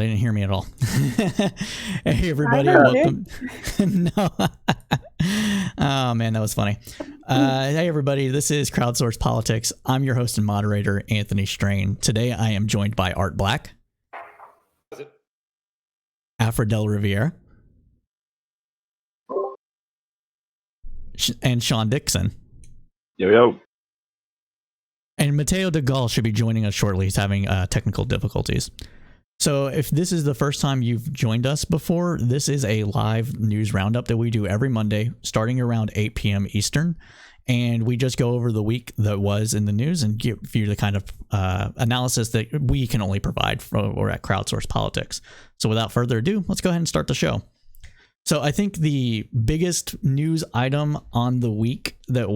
probably didn't hear me at all. Hey, everybody. I heard Welcome. No. Oh, man, that was funny. Hey, everybody. This is Crowdsourced Politics. I'm your host and moderator, Anthony Strain. Today, I am joined by Art Black, Afra Del Riviere, and Sean Dixon. Yo. And Mateo DeGaulle should be joining us shortly. He's having technical difficulties. So if this is the first time you've joined us before, this is a live news roundup that we do every Monday starting around 8 p.m. Eastern. And we just go over the week that was in the news and give you the kind of analysis that we can only provide or at Crowdsourced Politics. So without further ado, let's go ahead and start the show. So I think the biggest news item on the week that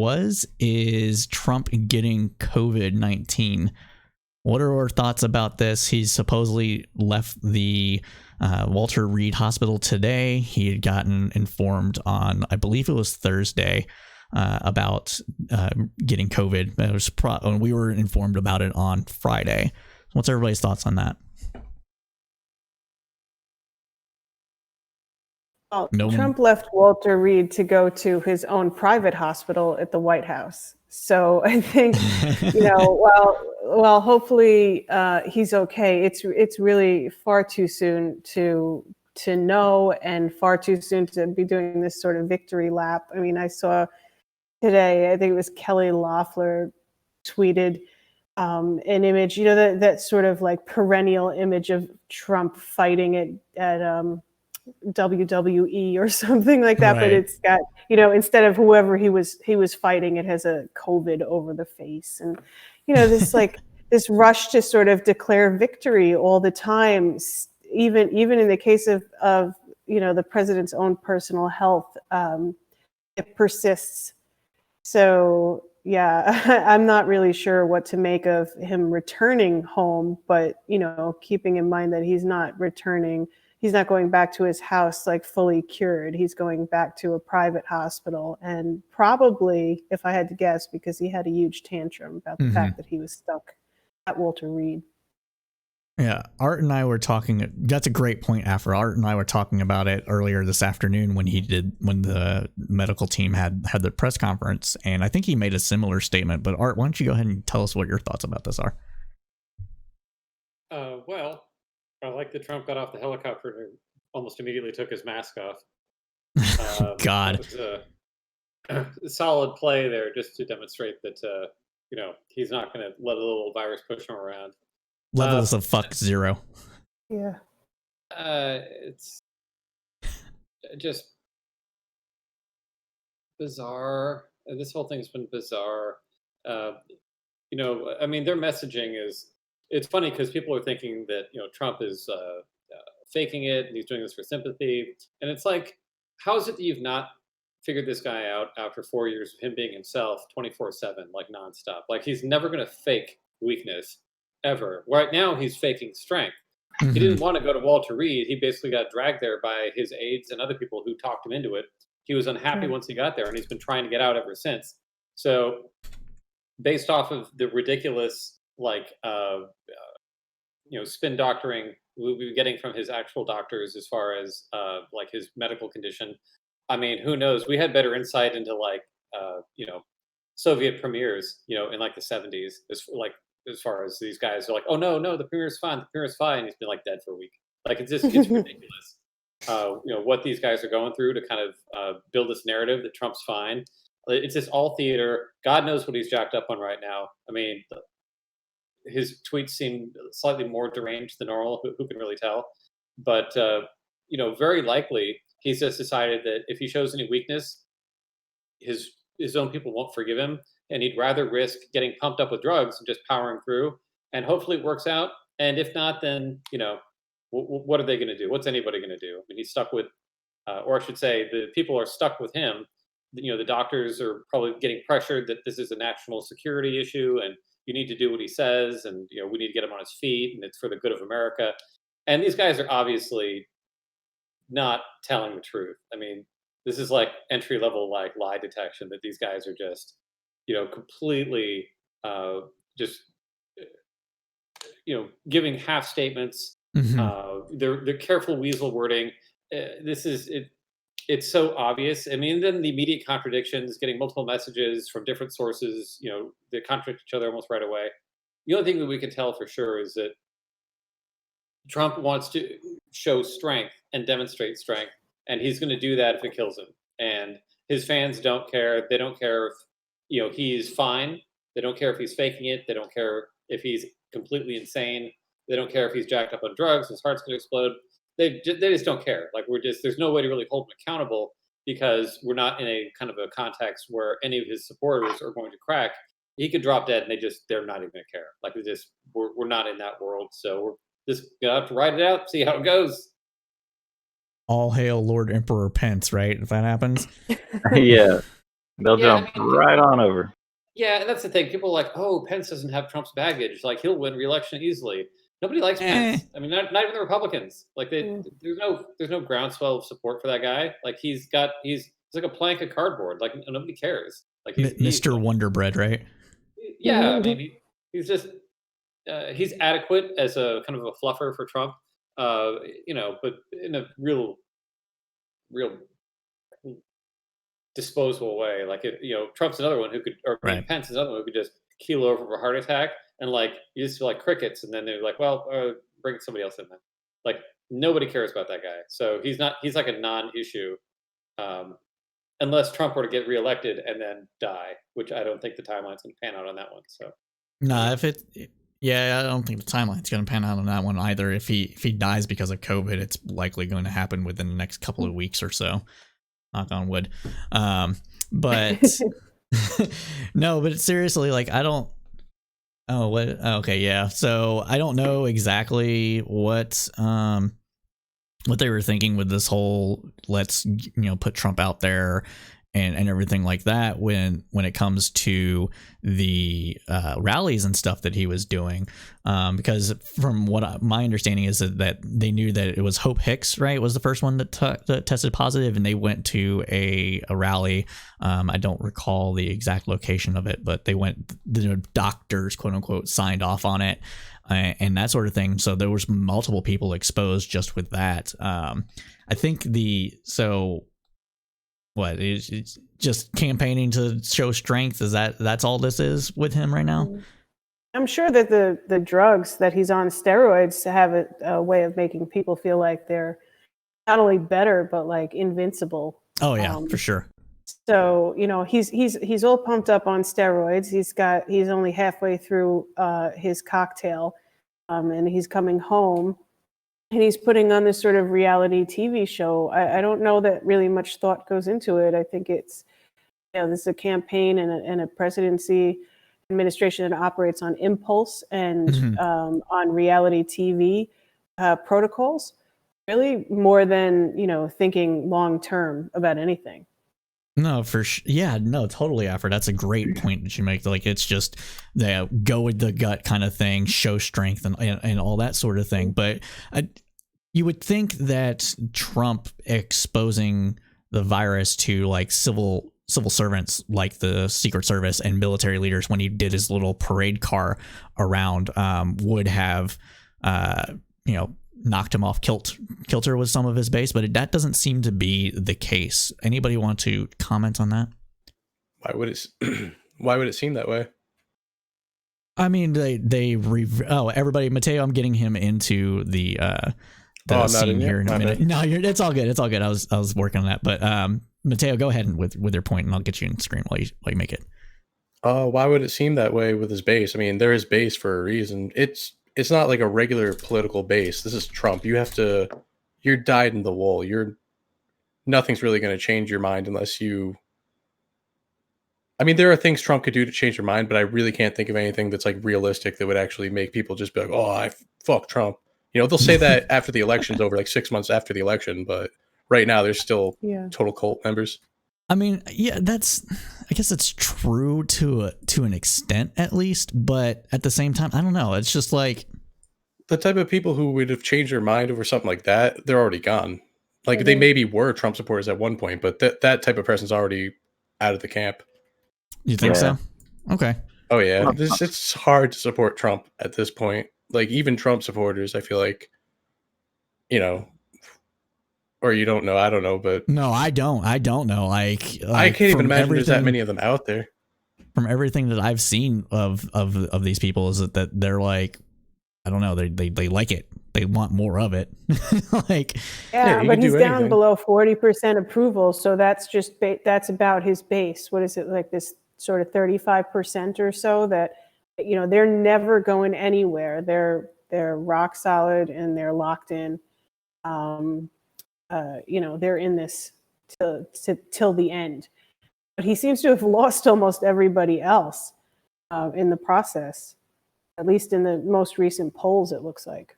is Trump getting COVID-19. What are our thoughts about this? He's supposedly left the Walter Reed Hospital today. He had gotten informed on, I believe it was Thursday, about getting COVID. It was and we were informed about it on Friday. What's everybody's thoughts on that? Well, Trump left Walter Reed to go to his own private hospital at the White House. So I think, well, hopefully he's okay. It's really far too soon to know, and far too soon to be doing this sort of victory lap. I mean, I saw today, I think it was Kelly Loeffler tweeted an image, that sort of like perennial image of Trump fighting at WWE or something like that, right. But it's got, instead of whoever he was fighting, it has a COVID over the face, and this like this rush to sort of declare victory all the time, even in the case of the president's own personal health, it persists. So yeah, I'm not really sure what to make of him returning home, but keeping in mind that he's not going back to his house like fully cured. He's going back to a private hospital, and probably, if I had to guess, because he had a huge tantrum about the fact that he was stuck at Walter Reed. Yeah, Art and I were talking. That's a great point, Afra. Art and I were talking about it earlier this afternoon when the medical team had the press conference, and I think he made a similar statement. But Art, why don't you go ahead and tell us what your thoughts about this are? Well, I like that Trump got off the helicopter and almost immediately took his mask off. God, that was a solid play there, just to demonstrate that he's not going to let a little virus push him around. Levels of fuck zero. Yeah. It's just bizarre. This whole thing's been bizarre. I mean, their messaging is. It's funny because people are thinking that Trump is faking it and he's doing this for sympathy, and it's like, how is it that you've not figured this guy out after 4 years of him being himself 24/7, like nonstop? Like, he's never going to fake weakness ever. Right now, he's faking strength. He didn't want to go to Walter Reed. He basically got dragged there by his aides and other people who talked him into it. He was unhappy once he got there, and he's been trying to get out ever since. So, based off of the ridiculous spin doctoring we'll be getting from his actual doctors as far as his medical condition. I mean, who knows? We had better insight into Soviet premiers, in like the 70s, as far as these guys are like, oh no, the premier's fine, and he's been like dead for a week. Like, it's ridiculous. What these guys are going through to kind of build this narrative that Trump's fine. It's just all theater. God knows what he's jacked up on right now. I mean, his tweets seem slightly more deranged than normal. Who can really tell? But very likely he's just decided that if he shows any weakness, his own people won't forgive him, and he'd rather risk getting pumped up with drugs and just powering through. And hopefully it works out. And if not, then what are they going to do? What's anybody going to do? I mean, he's stuck with, or I should say, the people are stuck with him. The doctors are probably getting pressured that this is a national security issue, and you need to do what he says, and we need to get him on his feet, and it's for the good of America. And these guys are obviously not telling the truth. I mean, this is like entry level lie detection, that these guys are just completely giving half statements They're careful weasel wording. This is it. It's so obvious. I mean, then the immediate contradictions, getting multiple messages from different sources, they contradict each other almost right away. The only thing that we can tell for sure is that Trump wants to show strength and demonstrate strength, and he's going to do that if it kills him. And his fans don't care. They don't care if he's fine. They don't care if he's faking it. They don't care if he's completely insane. They don't care if he's jacked up on drugs. His heart's going to explode. They just don't care. Like there's no way to really hold him accountable because we're not in a kind of a context where any of his supporters are going to crack. He could drop dead and they're not even going to care. Like we're not in that world. So we're just gonna have to ride it out, see how it goes. All hail Lord Emperor Pence, right? If that happens. Yeah. They'll jump right on over. Yeah, and that's the thing. People are like, oh, Pence doesn't have Trump's baggage. Like he'll win re-election easily. Nobody likes Pence. I mean, not even the Republicans. Like there's no groundswell of support for that guy. Like he's like a plank of cardboard. Like nobody cares. Like he's Mr. Wonderbread, right? Yeah, I mean he's just he's adequate as a kind of a fluffer for Trump. But in a real disposable way. Like Trump's another one who could, or Pence is another one who could just keel over for a heart attack, and like you just feel like crickets, and then they're like, well, bring somebody else in then. Like nobody cares about that guy, so he's like a non-issue, unless Trump were to get reelected and then die, which I don't think the timeline's going to pan out on that one. So no, I don't think the timeline's going to pan out on that one either. If he dies because of COVID, it's likely going to happen within the next couple of weeks or so. Knock on wood. But no, but seriously, like I don't. Oh, what? Okay, yeah. So I don't know exactly what they were thinking with this whole let's put Trump out there and everything like that when it comes to the rallies and stuff that he was doing, because from what my understanding is that they knew that it was Hope Hicks, right, was the first one that tested positive, and they went to a rally. I don't recall the exact location of it, but they went, the doctors, quote unquote, signed off on it and that sort of thing. So there was multiple people exposed just with that. I think it's just campaigning to show strength. Is that's all this is with him right now? I'm sure that the drugs that he's on, steroids, have a way of making people feel like they're not only better but like invincible. Oh yeah, for sure. So he's all pumped up on steroids. He's only halfway through his cocktail, and he's coming home. And he's putting on this sort of reality TV show. I don't know that really much thought goes into it. I think it's, this is a campaign and a presidency administration that operates on impulse and on reality TV protocols, really more than, thinking long term about anything. No, for sure. Yeah, no, totally, Alfred. That's a great point that you make. Like, it's just the go with the gut kind of thing, show strength and all that sort of thing. But you would think that Trump exposing the virus to like civil servants like the Secret Service and military leaders when he did his little parade car around would have knocked him off kilter with some of his base, but that doesn't seem to be the case. Anybody want to comment on that? Why would it seem that way? I mean, everybody, Mateo, I'm getting him into the scene here in a minute. No, it's all good. It's all good. I was working on that, but Mateo, go ahead with your point, and I'll get you in the screen while you make it. Why would it seem that way with his base? I mean, they're his base for a reason. It's not like a regular political base. This is Trump. You're dyed in the wool. Nothing's really going to change your mind unless you. I mean, there are things Trump could do to change your mind, but I really can't think of anything that's like realistic that would actually make people just be like, "Oh, I fuck Trump." They'll say that after the election's over, like 6 months after the election, but right now there's still total cult members. I mean, yeah, I guess it's true to an extent at least, but at the same time, I don't know. It's just like the type of people who would have changed their mind over something like that, they're already gone. Like they maybe were Trump supporters at one point, but that type of person's already out of the camp. You think so? Okay. Oh yeah, it's hard to support Trump at this point. Like even Trump supporters, I feel like you know, or you don't know. I don't know, but No, I don't know. Like I can't even from imagine there's that everything- many of them out there. From everything that I've seen of these people is that they're like, I don't know, they like it. They want more of it. Like, Yeah, you but can he's do down anything. below 40% approval, so that's just that's about his base. What is it, like this sort of 35% or so that, you know, they're never going anywhere. They're rock solid and they're locked in. You know, they're in this till the end. But he seems to have lost almost everybody else in the process, at least in the most recent polls, it looks like.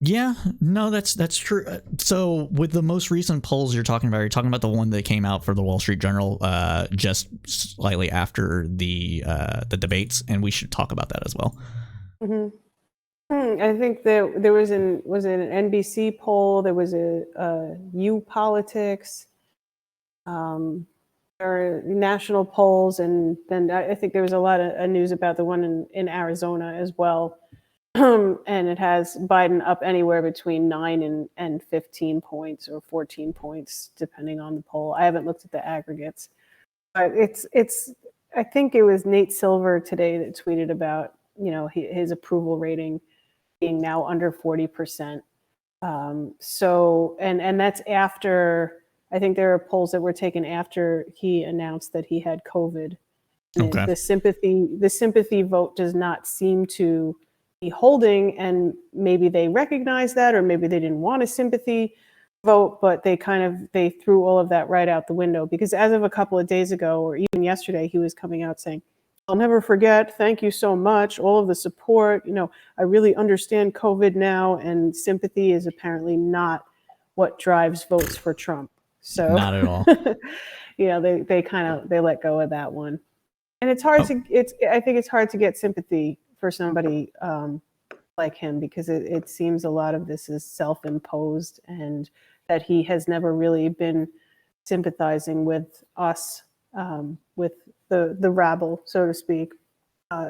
yeah, no, that's true. So with the most recent polls you're talking about the one that came out for the Wall Street Journal just slightly after the debates, and we should talk about that as well. Mm-hmm. I think there was an NBC poll. There was a U Politics. There are national polls, and then I think there was a lot of news about the one in Arizona as well. And it has Biden up anywhere between 9 and 15 points or 14 points, depending on the poll. I haven't looked at the aggregates, but it's. I think it was Nate Silver today that tweeted about, you know, his approval rating being now under 40%. So, and that's after, I think there are polls that were taken after he announced that he had COVID. And Okay. the sympathy vote does not seem to be holding, and maybe they recognize that, or maybe they didn't want a sympathy vote, but they threw all of that right out the window, because as of a couple of days ago, or even yesterday, he was coming out saying, "I'll never forget. Thank you so much. All of the support. You know, I really understand COVID now." And sympathy is apparently not what drives votes for Trump. So Not at all. you know, they let go of that one. And it's hard I think it's hard to get sympathy for somebody like him, because it seems a lot of this is self-imposed, and that he has never really been sympathizing with us, with the rabble, so to speak.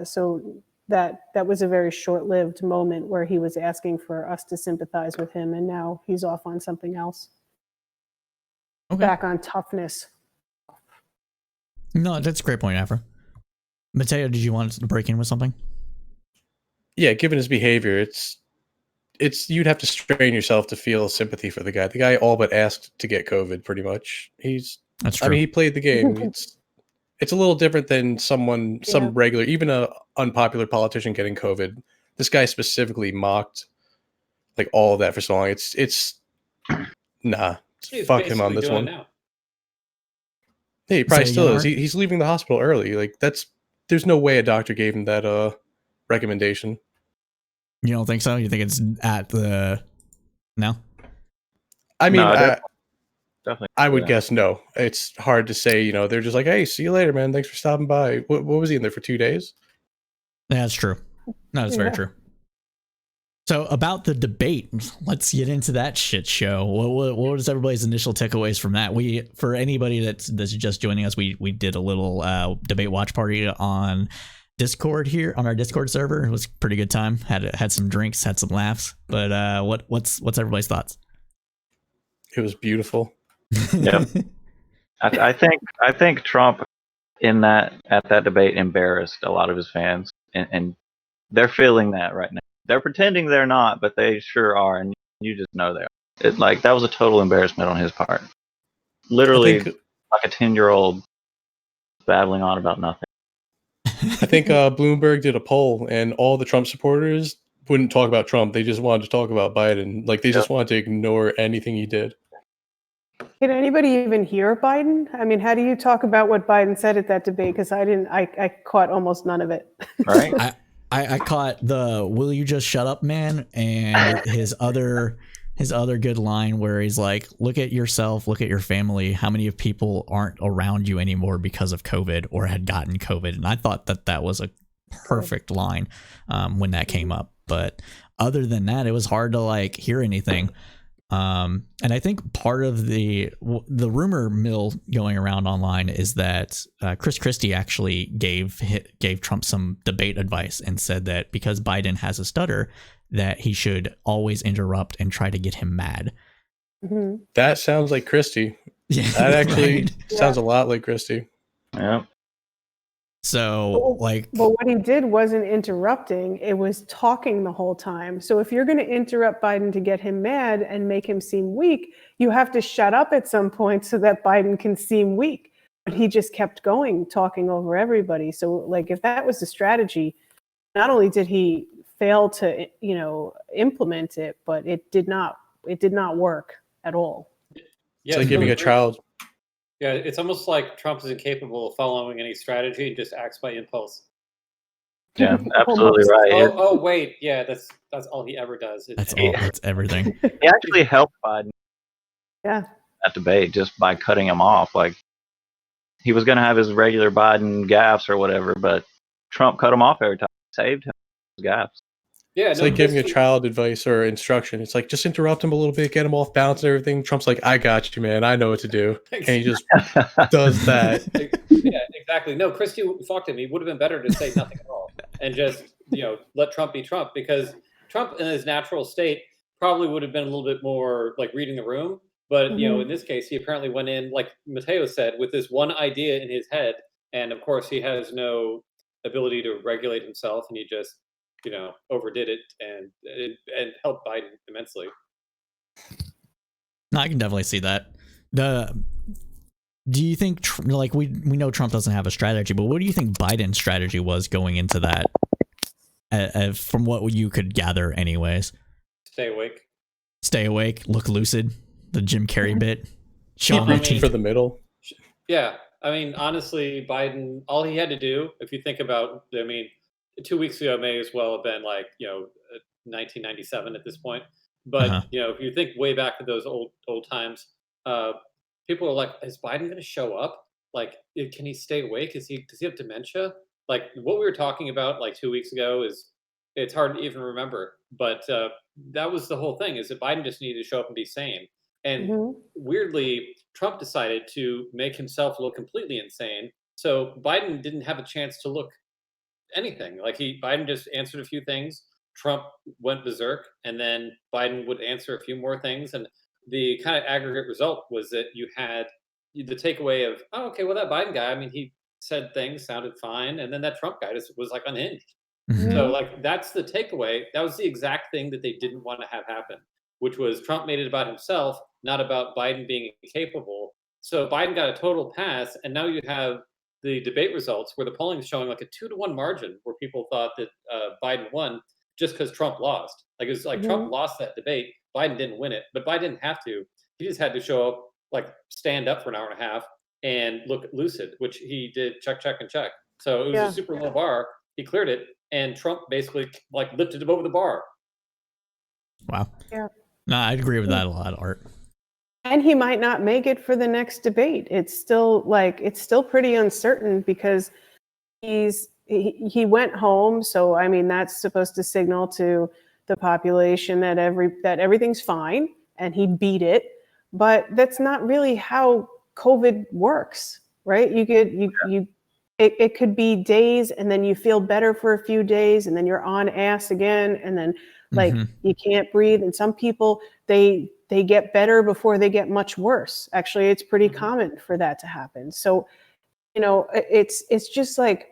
So that was a very short-lived moment where he was asking for us to sympathize with him, and now he's off on something else. Okay. Back on toughness. No, that's a great point, Afra. Mateo, did you want to break in with something? Yeah, given his behavior, it's you'd have to strain yourself to feel sympathy for the guy. The guy all but asked to get COVID, pretty much. That's true. I mean, he played the game. It's a little different than some regular, even a unpopular politician getting COVID. This guy specifically mocked like all of that for so long. It's nah. He's Fuck him on basically this doing one. now. Yeah, he probably Say still again, is. Mark? He's leaving the hospital early. Like there's no way a doctor gave him that recommendation. You don't think so? You think it's at the no? I mean, No, definitely. I would guess no. It's hard to say. You know, they're just like, "Hey, see you later, man. Thanks for stopping by." What was he in there for 2 days? That's true. No, that's very Yeah. true. So about the debate, let's get into that shit show. What was everybody's initial takeaways from that? For anybody that's just joining us, we did a little debate watch party on Discord here on our Discord server. It was a pretty good time. Had some drinks, had some laughs. But what's everybody's thoughts? It was beautiful. Yep. I think Trump at that debate embarrassed a lot of his fans, and they're feeling that right now. They're pretending they're not, but they sure are, and you just know they are. That was a total embarrassment on his part. Literally, like a 10-year-old babbling on about nothing. I think Bloomberg did a poll, and all the Trump supporters wouldn't talk about Trump. They just wanted to talk about Biden. Like, they just wanted to ignore anything he did. Can anybody even hear Biden? I mean, how do you talk about what Biden said at that debate? Because I caught almost none of it. Right? I caught the "Will you just shut up, man?" and his other good line where he's like, "Look at yourself, look at your family. How many of people aren't around you anymore because of COVID or had gotten COVID?" And I thought that was a perfect line when that came up. But other than that, it was hard to hear anything. And I think part of the rumor mill going around online is that Chris Christie actually gave Trump some debate advice and said that because Biden has a stutter, that he should always interrupt and try to get him mad. Mm-hmm. That sounds like Christie. Yeah, That actually right? sounds a lot like Christie. Yeah. So, but what he did wasn't interrupting, it was talking the whole time. So if you're going to interrupt Biden to get him mad and make him seem weak, you have to shut up at some point so that Biden can seem weak. But he just kept going, talking over everybody. So like, if that was the strategy, not only did he fail to, implement it, but it did not work at all. It's like giving a child. Yeah, it's almost like Trump is incapable of following any strategy and just acts by impulse. Yeah, absolutely right. Oh, wait, yeah, that's all he ever does. That's all. That's everything. He actually helped Biden. Yeah. That debate just by cutting him off. Like he was going to have his regular Biden gaffes or whatever, but Trump cut him off every time. Saved him his gaffes. Yeah, it's like giving a child advice or instruction. It's like, just interrupt him a little bit, get him off balance and everything. Trump's like, I got you, man. I know what to do. And he just does that. Yeah, exactly. No, Christie fucked him. He would have been better to say nothing at all and just, let Trump be Trump, because Trump in his natural state probably would have been a little bit more like reading the room. But, in this case, he apparently went in, like Mateo said, with this one idea in his head. And of course, he has no ability to regulate himself, and he just, overdid it and helped Biden immensely. No, I can definitely see that. Do you think, like, we know Trump doesn't have a strategy, but what do you think Biden's strategy was going into that? From what you could gather, anyways. Stay awake. Look lucid. The Jim Carrey bit. Keep reaching for the middle. Yeah, I mean, honestly, Biden. All he had to do, if you think about, 2 weeks ago may as well have been like 1997 at this point. But if you think way back to those old times, people are like, is Biden going to show up? Like, can he stay awake? Does he have dementia? Like what we were talking about like 2 weeks ago it's hard to even remember. But that was the whole thing, is that Biden just needed to show up and be sane. And weirdly, Trump decided to make himself look completely insane. So Biden didn't have a chance to look anything. Like Biden just answered a few things. Trump went berserk, and then Biden would answer a few more things. And the kind of aggregate result was that you had the takeaway of, oh, okay, well, that Biden guy, I mean, he said things, sounded fine. And then that Trump guy just was like unhinged. So like, that's the takeaway. That was the exact thing that they didn't want to have happen, which was Trump made it about himself, not about Biden being incapable. So Biden got a total pass. And now you have the debate results where the polling is showing like a 2-1 margin, where people thought that Biden won just because Trump lost. Like, it was like Trump lost that debate. Biden didn't win it, but Biden didn't have to. He just had to show up, like stand up for an hour and a half and look lucid, which he did check, and check. So it was a super low bar. He cleared it, and Trump basically like lifted him over the bar. Wow. Yeah. No, I'd agree with that a lot, Art. And he might not make it for the next debate. It's still pretty uncertain, because he went home. So, I mean, that's supposed to signal to the population that everything's fine, and he beat it. But that's not really how COVID works, right? It could be days, and then you feel better for a few days, and then you're on ass again, and then like you can't breathe. And some people, they get better before they get much worse. Actually, it's pretty common for that to happen. So, it's just like,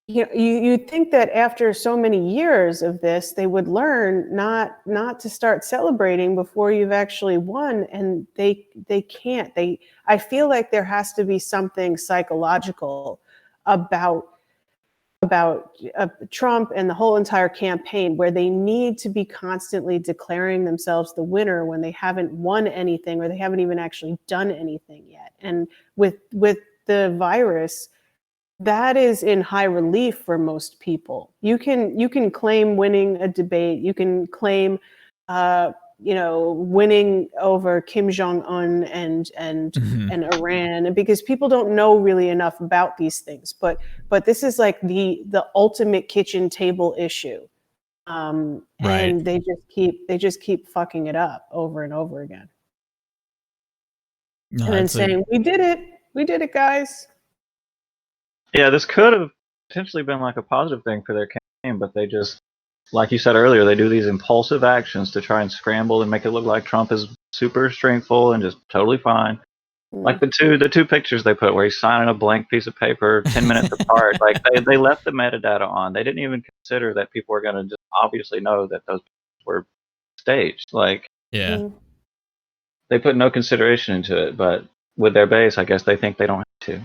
you'd think that after so many years of this, they would learn not to start celebrating before you've actually won, and they can't. I feel like there has to be something psychological about Trump and the whole entire campaign, where they need to be constantly declaring themselves the winner when they haven't won anything, or they haven't even actually done anything yet. And with the virus, that is in high relief for most people. You can claim winning a debate. You can claim, winning over Kim Jong-un and Iran, because people don't know really enough about these things. But this is like the ultimate kitchen table issue. Right. And they just keep fucking it up over and over again. No, And then saying, we did it, guys. Yeah, this could have potentially been like a positive thing for their campaign, but they just, like you said earlier, they do these impulsive actions to try and scramble and make it look like Trump is super strengthful and just totally fine. Like the two pictures they put where he's signing a blank piece of paper 10 minutes apart. Like they left the metadata on. They didn't even consider that people were going to just obviously know that those were staged. Like yeah. they put no consideration into it. But with their base, I guess they think they don't have to.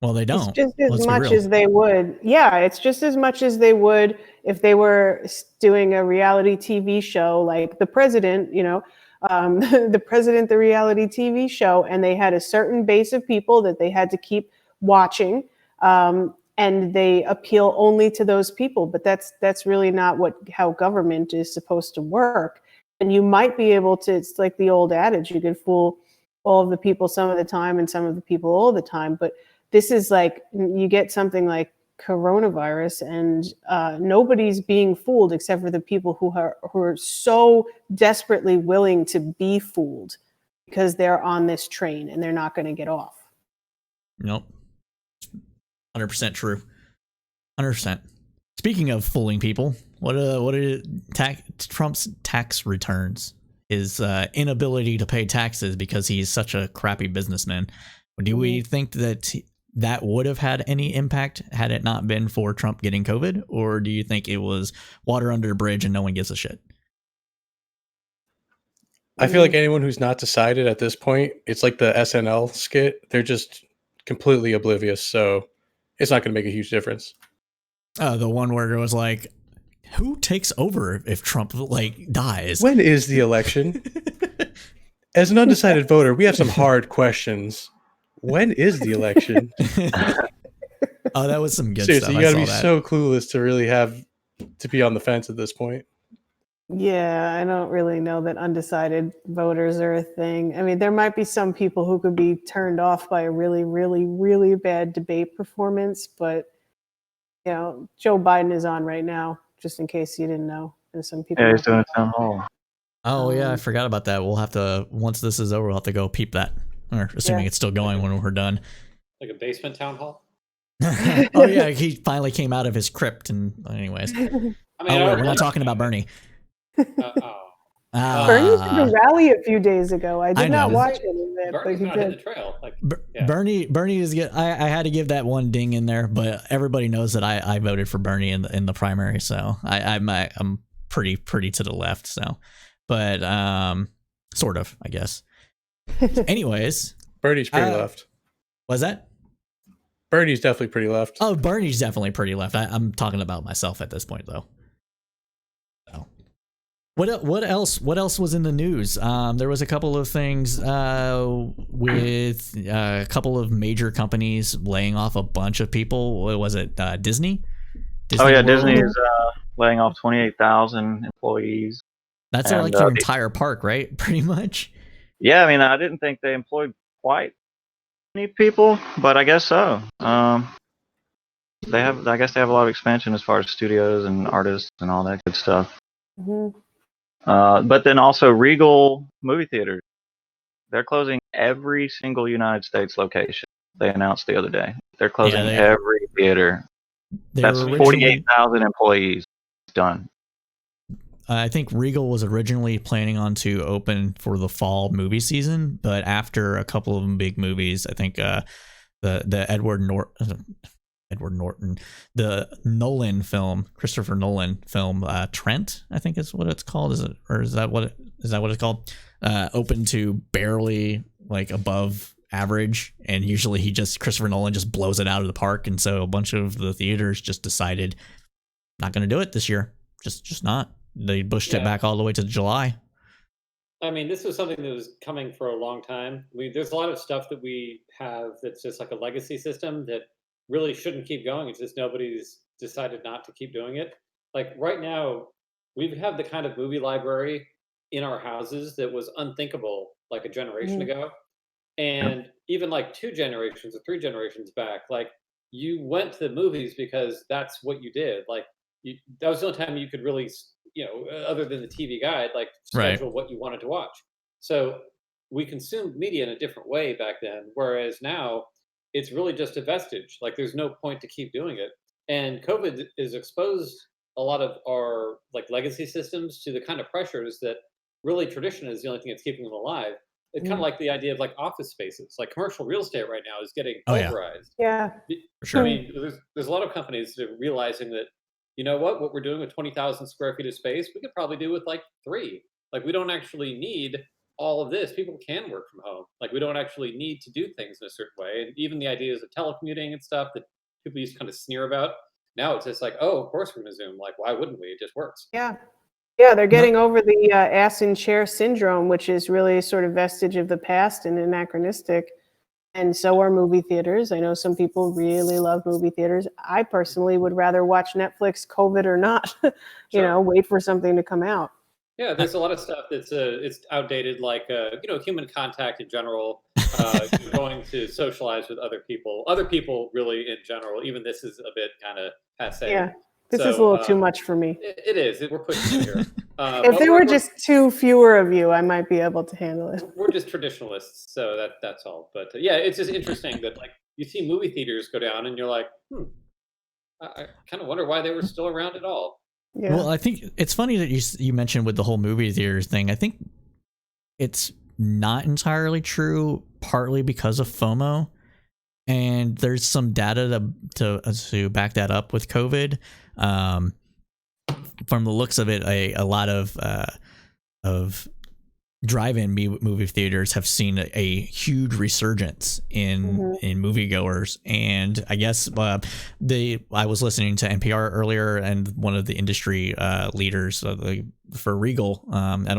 Well, they don't. It's just as Let's be much real. as they would. Yeah, it's just as much as they would if they were doing a reality TV show like The President, The President, the reality TV show, and they had a certain base of people that they had to keep watching, and they appeal only to those people. But that's really not how government is supposed to work. And you might be able to. It's like the old adage: you can fool all of the people some of the time and some of the people all the time, but this is like you get something like coronavirus and nobody's being fooled except for the people who are so desperately willing to be fooled because they're on this train and they're not going to get off. Nope. 100% true. 100%. Speaking of fooling people, what are Trump's tax returns? His inability to pay taxes because he's such a crappy businessman. Do we think that would have had any impact had it not been for Trump getting COVID? Or do you think it was water under the bridge and no one gives a shit? I feel like anyone who's not decided at this point, it's like the SNL skit. They're just completely oblivious. So it's not going to make a huge difference. The one where it was like, who takes over if Trump dies? When is the election? As an undecided voter, we have some hard questions. When is the election? Oh, that was some good Seriously, stuff. you got to be so clueless to really have to be on the fence at this point. Yeah, I don't really know that undecided voters are a thing. I mean, there might be some people who could be turned off by a really, really, really bad debate performance, but Joe Biden is on right now, just in case you didn't know. There's some people. Yeah, he's doing a town hall. Oh yeah, I forgot about that. We'll have to, once this is over, we'll have to go peep that. Or assuming it's still going when we're done. Like a basement town hall? Oh yeah, he finally came out of his crypt. And anyways, we're not talking about Bernie. Bernie did a rally a few days ago. I did not watch any of it, but he did. The trail. Bernie is good. I had to give that one ding in there, but everybody knows that I voted for Bernie in the primary, so I'm pretty to the left. So, but sort of, I guess. Anyways, Bernie's pretty left. Was that? Bernie's definitely pretty left. Oh, Bernie's definitely pretty left. I'm talking about myself at this point, though. So, what else was in the news? There was a couple of things with a couple of major companies laying off a bunch of people. What was it? Disney? Disney is laying off 28,000 employees. That's like your entire park, right? Pretty much. Yeah, I mean, I didn't think they employed quite many people, but I guess so. I guess they have a lot of expansion as far as studios and artists and all that good stuff. Mm-hmm. But then also Regal movie theaters. They're closing every single United States location. They announced the other day. They're closing every theater. That's 48,000 employees. Done. I think Regal was originally planning on to open for the fall movie season, but after a couple of big movies, I think the Edward Norton, the Nolan film, Christopher Nolan film, Trent, I think is what it's called. Is that what it's called? Open to barely above average, and usually Christopher Nolan just blows it out of the park, and so a bunch of the theaters just decided not going to do it this year. Just not. They pushed it back all the way to July. I mean, this was something that was coming for a long time. There's a lot of stuff that we have that's just like a legacy system that really shouldn't keep going. It's just nobody's decided not to keep doing it. Like right now, we have the kind of movie library in our houses that was unthinkable like a generation ago. And even like 2 generations or 3 generations back, like you went to the movies because that's what you did. Like that was the only time you could really other than the TV guide, like Right. schedule what you wanted to watch. So we consumed media in a different way back then, whereas now it's really just a vestige. Like there's no point to keep doing it. And COVID is exposed a lot of our like legacy systems to the kind of pressures that really tradition is the only thing that's keeping them alive. It's kind of like the idea of like office spaces. Like commercial real estate right now is getting Oh, yeah. pulverized. Yeah. For sure. I mean, there's a lot of companies that are realizing that, you know what we're doing with 20,000 square feet of space, we could probably do with like 3. Like we don't actually need all of this. People can work from home. Like we don't actually need to do things in a certain way. And even the ideas of telecommuting and stuff that people used to kind of sneer about, now it's just like, oh, of course we're going to Zoom. Like, why wouldn't we? It just works. Yeah. Yeah, they're getting over the ass in chair syndrome, which is really a sort of vestige of the past and anachronistic. And so are movie theaters. I know some people really love movie theaters. I personally would rather watch Netflix, COVID or not, wait for something to come out. Yeah, there's a lot of stuff that's it's outdated, like human contact in general, going to socialize with other people really in general. Even this is a bit kind of passe. Yeah, this is a little too much for me. It is. We're pushing it here. If there were just too fewer of you, I might be able to handle it. We're just traditionalists, so that's all. But yeah, it's just interesting that like you see movie theaters go down, and you're like, I kind of wonder why they were still around at all. Yeah. Well, I think it's funny that you mentioned with the whole movie theaters thing. I think it's not entirely true, partly because of FOMO, and there's some data to back that up with COVID. From the looks of it, a lot of drive-in movie theaters have seen a huge resurgence in moviegoers, and I guess I was listening to NPR earlier, and one of the industry leaders for Regal, I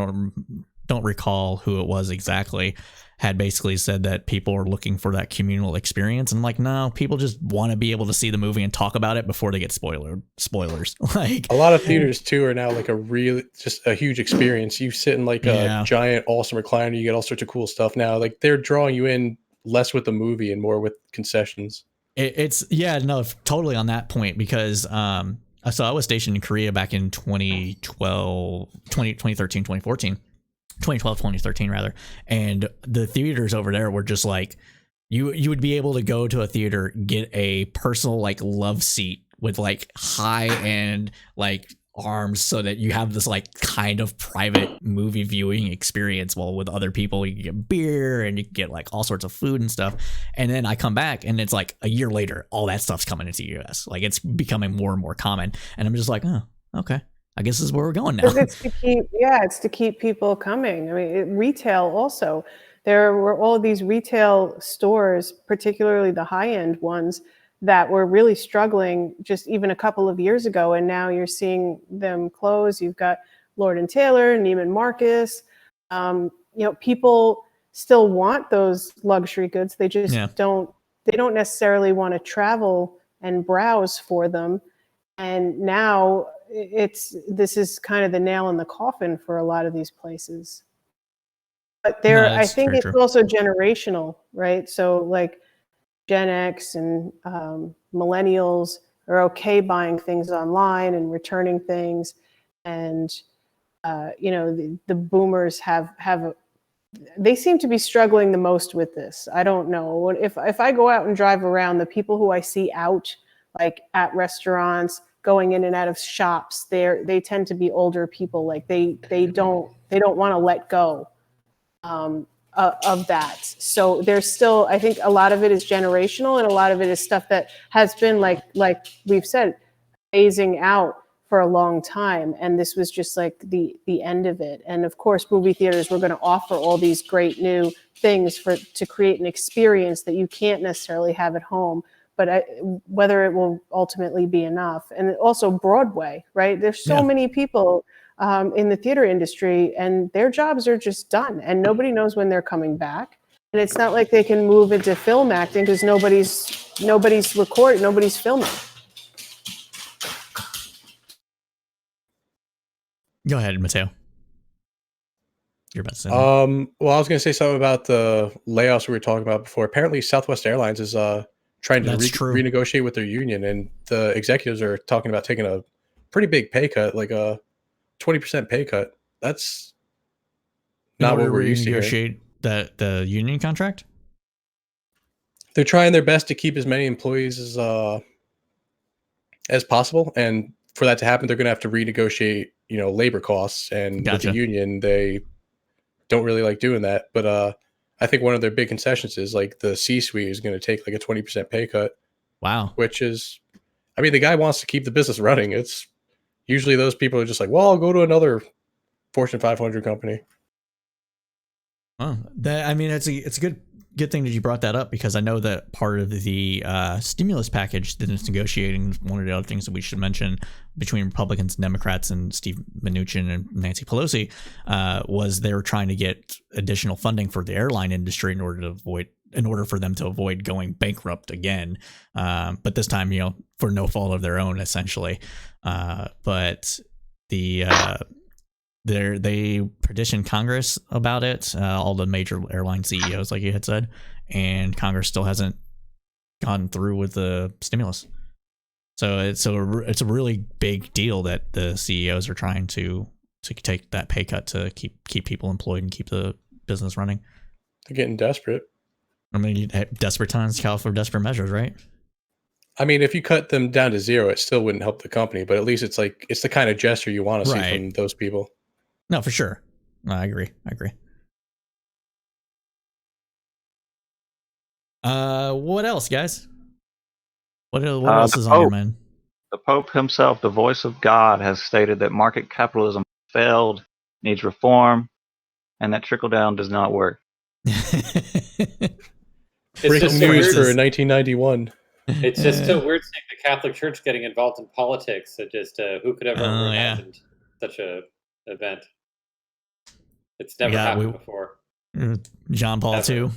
don't recall who it was exactly, had basically said that people are looking for that communal experience, and I'm like, no, people just want to be able to see the movie and talk about it before they get spoilers. Like a lot of theaters too are now like just a huge experience. You sit in like a giant awesome recliner, you get all sorts of cool stuff now. Like they're drawing you in less with the movie and more with concessions. It's totally on that point, because so I was stationed in Korea back in 2013, 2013 rather, and the theaters over there were just like, you would be able to go to a theater, get a personal like love seat with like high end like arms, so that you have this like kind of private movie viewing experience. While with other people, you can get beer and you can get like all sorts of food and stuff. And then I come back, and it's like a year later, all that stuff's coming into the US. Like it's becoming more and more common, and I'm just like, oh, okay, I guess this is where we're going now. It's to keep people coming. I mean, retail also. There were all of these retail stores, particularly the high-end ones, that were really struggling just even a couple of years ago, and now you're seeing them close. You've got Lord & Taylor, Neiman Marcus. People still want those luxury goods. They just don't necessarily want to travel and browse for them. And now this is kind of the nail in the coffin for a lot of these places. But I think it's also generational, right? So like Gen X and millennials are okay buying things online and returning things, and the boomers they seem to be struggling the most with this. I don't know, if I go out and drive around, the people who I see out like at restaurants, going in and out of shops, they tend to be older people. Like they don't want to let go of that. So there's still, I think a lot of it is generational, and a lot of it is stuff that has been like we've said, phasing out for a long time. And this was just like the end of it. And of course, movie theaters were going to offer all these great new things to create an experience that you can't necessarily have at home. But whether it will ultimately be enough. And also Broadway, right? There's so many people in the theater industry, and their jobs are just done, and nobody knows when they're coming back. And it's not like they can move into film acting because nobody's recording, nobody's filming. Go ahead, Mateo. You're about to say well, I was going to say something about the layoffs we were talking about before. Apparently, Southwest Airlines is trying to renegotiate with their union, and the executives are talking about taking a pretty big pay cut, like 20% pay cut. That's In not order what we're to used to hearing. negotiate the union contract. They're trying their best to keep as many employees as possible, and for that to happen, they're going to have to renegotiate, labor costs. And with the Gotcha. union, they don't really like doing that. But I think one of their big concessions is like the C-suite is going to take like a 20% pay cut, Wow. which is, I mean, the guy wants to keep the business running. It's usually those people are just like, well, I'll go to another Fortune 500 company. Well, it's a good thing that you brought that up, because I know that part of the stimulus package that is negotiating, one of the other things that we should mention between Republicans and Democrats and Steve Mnuchin and Nancy Pelosi was they were trying to get additional funding for the airline industry in order for them to avoid going bankrupt again. But this time, for no fault of their own, essentially. But they petitioned Congress about it, all the major airline CEOs, like you had said, and Congress still hasn't gone through with the stimulus. So it's a really big deal that the CEOs are trying to take that pay cut to keep people employed and keep the business running. They're getting desperate. I mean, desperate times call for desperate measures, right? I mean, if you cut them down to zero, it still wouldn't help the company, but at least it's the kind of gesture you want to see from those people. No, for sure. No, I agree. What else, guys? What else is on your mind? The Pope himself, the voice of God, has stated that market capitalism failed, needs reform, and that trickle down does not work. Breaking news for 1991. It's just so weird seeing the Catholic Church getting involved in politics. It just who could ever imagined such a event? It's never happened before. John Paul II.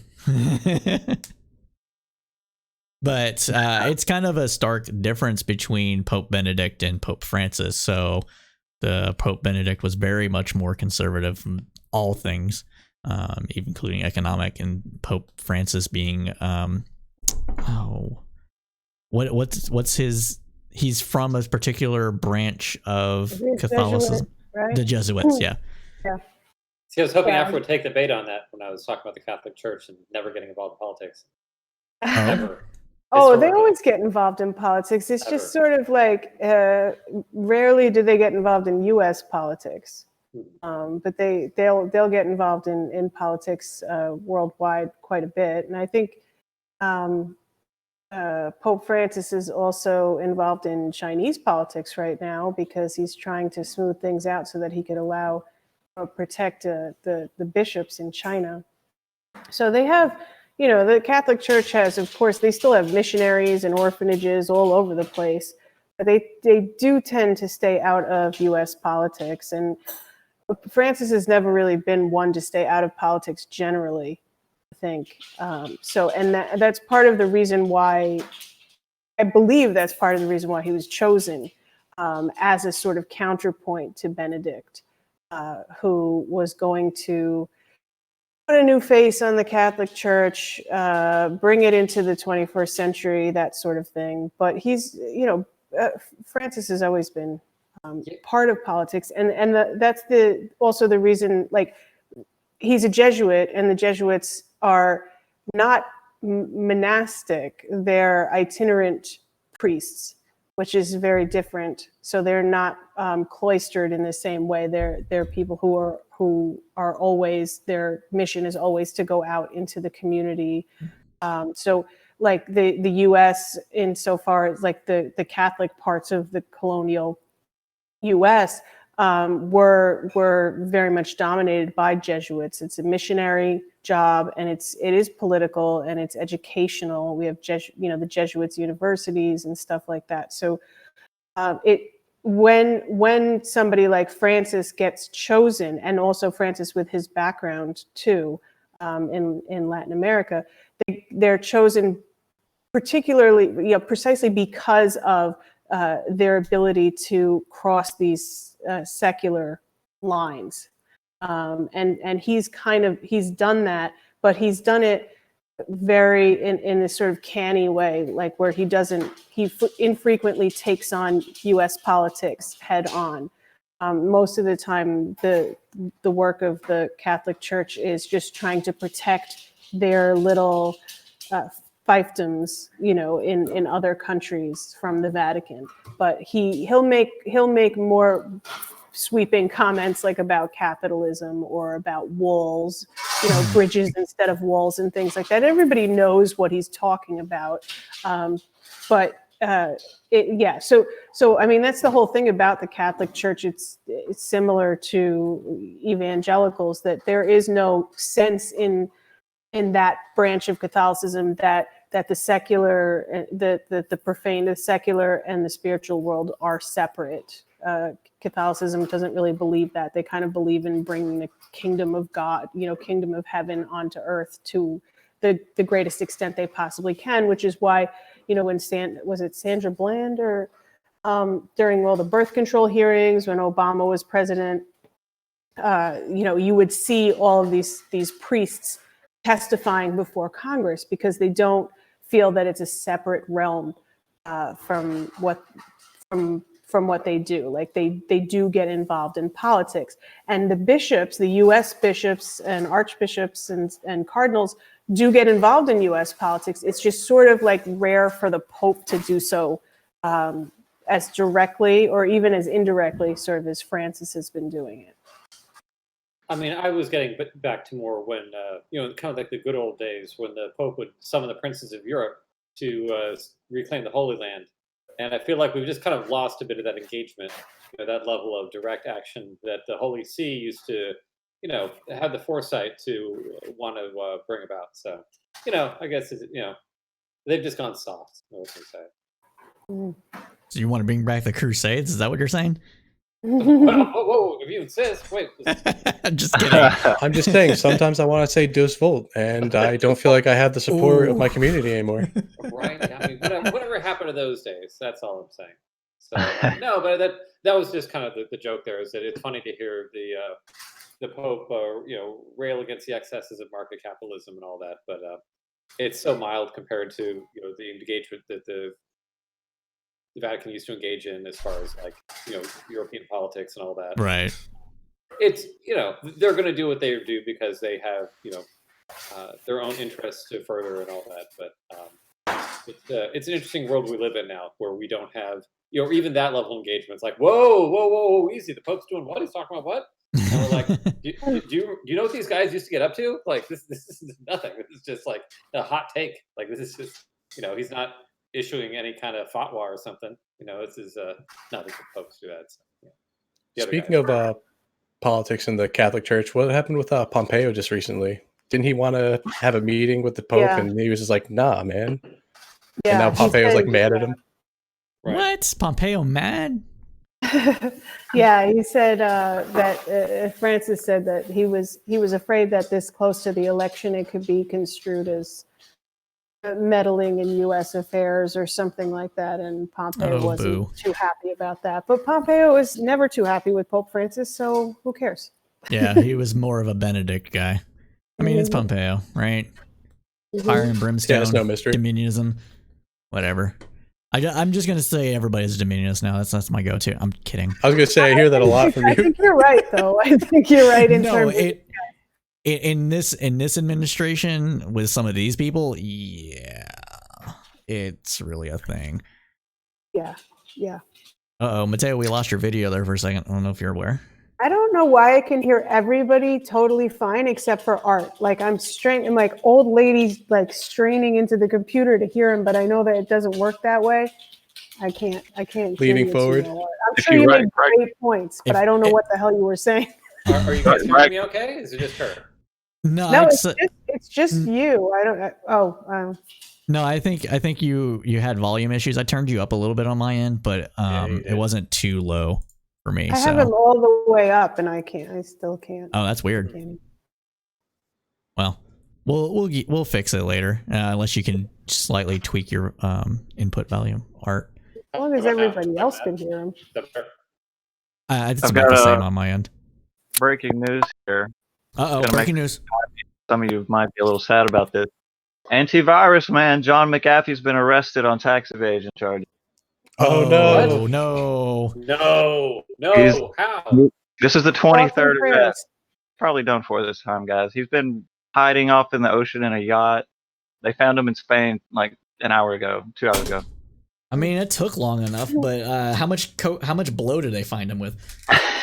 But it's kind of a stark difference between Pope Benedict and Pope Francis. So the Pope Benedict was very much more conservative in all things, even including economic, and Pope Francis being what's his? He's from a particular branch of Catholicism, right? The Jesuits, yeah. See, I was hoping Afro would take the bait on that when I was talking about the Catholic Church and never getting involved in politics. Never. Oh, they always get involved in politics. It's just sort of like rarely do they get involved in U.S. politics, but they'll get involved in politics worldwide quite a bit. And I think Pope Francis is also involved in Chinese politics right now because he's trying to smooth things out so that he could allow protect the bishops in China. So they have, the Catholic Church has, of course, they still have missionaries and orphanages all over the place, but they do tend to stay out of U.S. politics. And Francis has never really been one to stay out of politics generally, I think. That's part of the reason why, I believe that's part of the reason why he was chosen as a sort of counterpoint to Benedict. Who was going to put a new face on the Catholic Church, bring it into the 21st century, that sort of thing. But he's, Francis has always been part of politics, and that's also the reason. Like, he's a Jesuit, and the Jesuits are not monastic; they're itinerant priests, which is very different. So they're not cloistered in the same way. They're people who are always, their mission is always to go out into the community. So like the U.S. insofar as like the Catholic parts of the colonial U.S. Were very much dominated by Jesuits. It's a missionary job, and it is political and it's educational. We have the Jesuits universities and stuff like that. So when somebody like Francis gets chosen, and also Francis with his background too in Latin America, they're chosen particularly, precisely because of their ability to cross these secular lines. And he's done that, but he's done it very in this sort of canny way, like where he infrequently takes on U.S. politics head on. Most of the time, the work of the Catholic Church is just trying to protect their little fiefdoms, in other countries from the Vatican. But he'll make more sweeping comments like about capitalism or about walls, bridges instead of walls and things like that. Everybody knows what he's talking about. So I mean, that's the whole thing about the Catholic Church. It's similar to evangelicals, that there is no sense in that branch of Catholicism that the secular, the profane, the secular and the spiritual world are separate. Catholicism doesn't really believe that. They kind of believe in bringing the kingdom of God, kingdom of heaven onto earth to the greatest extent they possibly can, which is why, when was it Sandra Bland or during all the birth control hearings when Obama was president, you would see all of these priests testifying before Congress because they don't feel that it's a separate realm from what they do. Like they do get involved in politics, and the bishops, the U.S. bishops and archbishops and cardinals do get involved in U.S. politics. It's just sort of like rare for the Pope to do so as directly or even as indirectly, sort of as Francis has been doing it. I mean, I was getting back to more when, kind of like the good old days when the Pope would summon the princes of Europe to reclaim the Holy Land. And I feel like we've just kind of lost a bit of that engagement, that level of direct action that the Holy See used to, have the foresight to want to bring about. So, I guess, they've just gone soft. What can I say? So you want to bring back the Crusades? Is that what you're saying? Whoa, if you insist, wait. I'm just kidding. I'm just saying, sometimes I want to say Deus Vult, and I don't feel like I have the support of my community anymore. Right? I mean, whatever happened to those days? That's all I'm saying. So no, but that was just kind of the joke there, is that it's funny to hear the Pope, rail against the excesses of market capitalism and all that, but it's so mild compared to the engagement that the Vatican used to engage in as far as European politics and all that. Right. It's they're going to do what they do because they have their own interests to further and all that. But it's an interesting world we live in now, where we don't have even that level of engagement. It's like whoa, easy. The Pope's doing what? He's talking about what? And we're like, do you know what these guys used to get up to? Like this is nothing. This is just like a hot take. Like this is just he's not issuing any kind of fatwa or something. This is not that the Popes do that. So, yeah. Speaking of politics in the Catholic Church, what happened with Pompeo just recently? Didn't he want to have a meeting with the Pope, and he was just like, nah, man. Yeah, and now Pompeo's like mad at him. Right. What? Pompeo mad? Yeah, he said that Francis said that he was afraid that this close to the election it could be construed as meddling in U.S. affairs or something like that, and Pompeo wasn't too happy about that. But Pompeo was never too happy with Pope Francis, so who cares? Yeah, he was more of a Benedict guy. I mean, it's Pompeo, right? Fire and brimstone, yeah, it's no mystery. Dominionism, whatever. I'm just gonna say everybody's a Dominionist now. That's my go-to. I'm kidding. I was gonna say I hear that a lot from you. I think you're right, though. I think you're right in terms of in this administration with some of these people, yeah, it's really a thing. Yeah. Uh-oh, Mateo, we lost your video there for a second. I don't know if you're aware. I don't know why I can hear everybody totally fine except for Art. Like I'm like old ladies like straining into the computer to hear him, but I know that it doesn't work that way. I can't. Leaning forward. I'm sure you made great points, but I don't know what the hell you were saying. Are you guys hearing me okay? Is it just her? No, it's just you. I don't. No, I think you had volume issues. I turned you up a little bit on my end, but it wasn't too low for me. I have him all the way up, and I still can't. Oh, that's weird. Well, we'll fix it later, unless you can slightly tweak your input volume, Art. As long as everybody else can hear him. It's about the same on my end. Breaking news here. Breaking news. Some of you might be a little sad about this. Antivirus man John McAfee's been arrested on tax evasion charges. Oh, no. No. How? This is the Thoughts 23rd and event. prayers. Probably done for this time, guys. He's been hiding off in the ocean in a yacht. They found him in Spain like an hour ago, 2 hours ago. I mean, it took long enough, but how much blow did they find him with?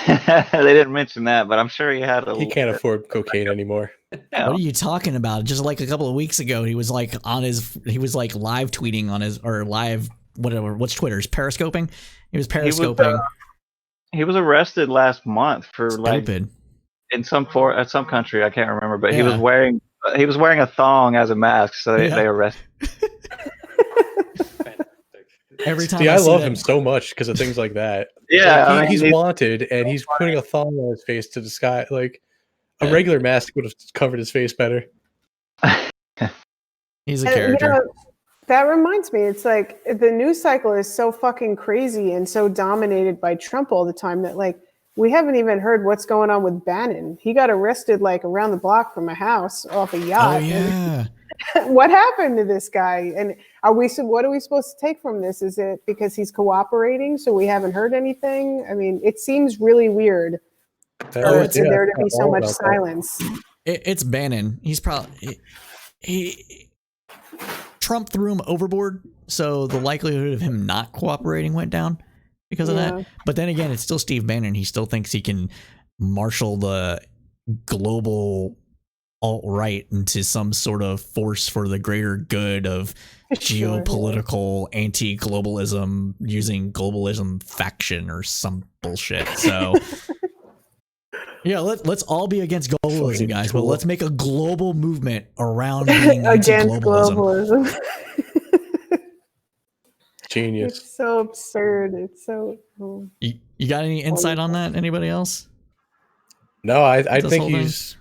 They didn't mention that, but I'm sure he had a. He can't afford cocaine anymore. What are you talking about? Just like a couple of weeks ago, he was like live tweeting on his, or live, whatever, what's Twitter's, periscoping? He was periscoping. He was arrested last month for Stupid. in some country, I can't remember, but Yeah. he was wearing a thong as a mask, so they arrested. Every time See, I love that, him so much because of things like that. Yeah, Like, he's wanted, and he's putting a thong on his face to disguise. Like, a regular mask would have covered his face better. He's a character. You know, that reminds me, it's like the news cycle is so fucking crazy and so dominated by Trump all the time that, like, we haven't even heard what's going on with Bannon. He got arrested like around the block from a house off a yacht. Oh yeah. What happened to this guy? And what are we supposed to take from this? Is it because he's cooperating, so we haven't heard anything? I mean, it seems really weird for there to be so much silence. It's Bannon. He's probably Trump threw him overboard, so the likelihood of him not cooperating went down because of that. But then again, it's still Steve Bannon. He still thinks he can marshal the global alt-right into some sort of force for the greater good of geopolitical anti-globalism using globalism faction or some bullshit. So yeah, let's all be against globalism, guys, but let's make a global movement around being against globalism. Genius. It's so absurd. It's so You got any insight on that? Anybody else? No, I think he's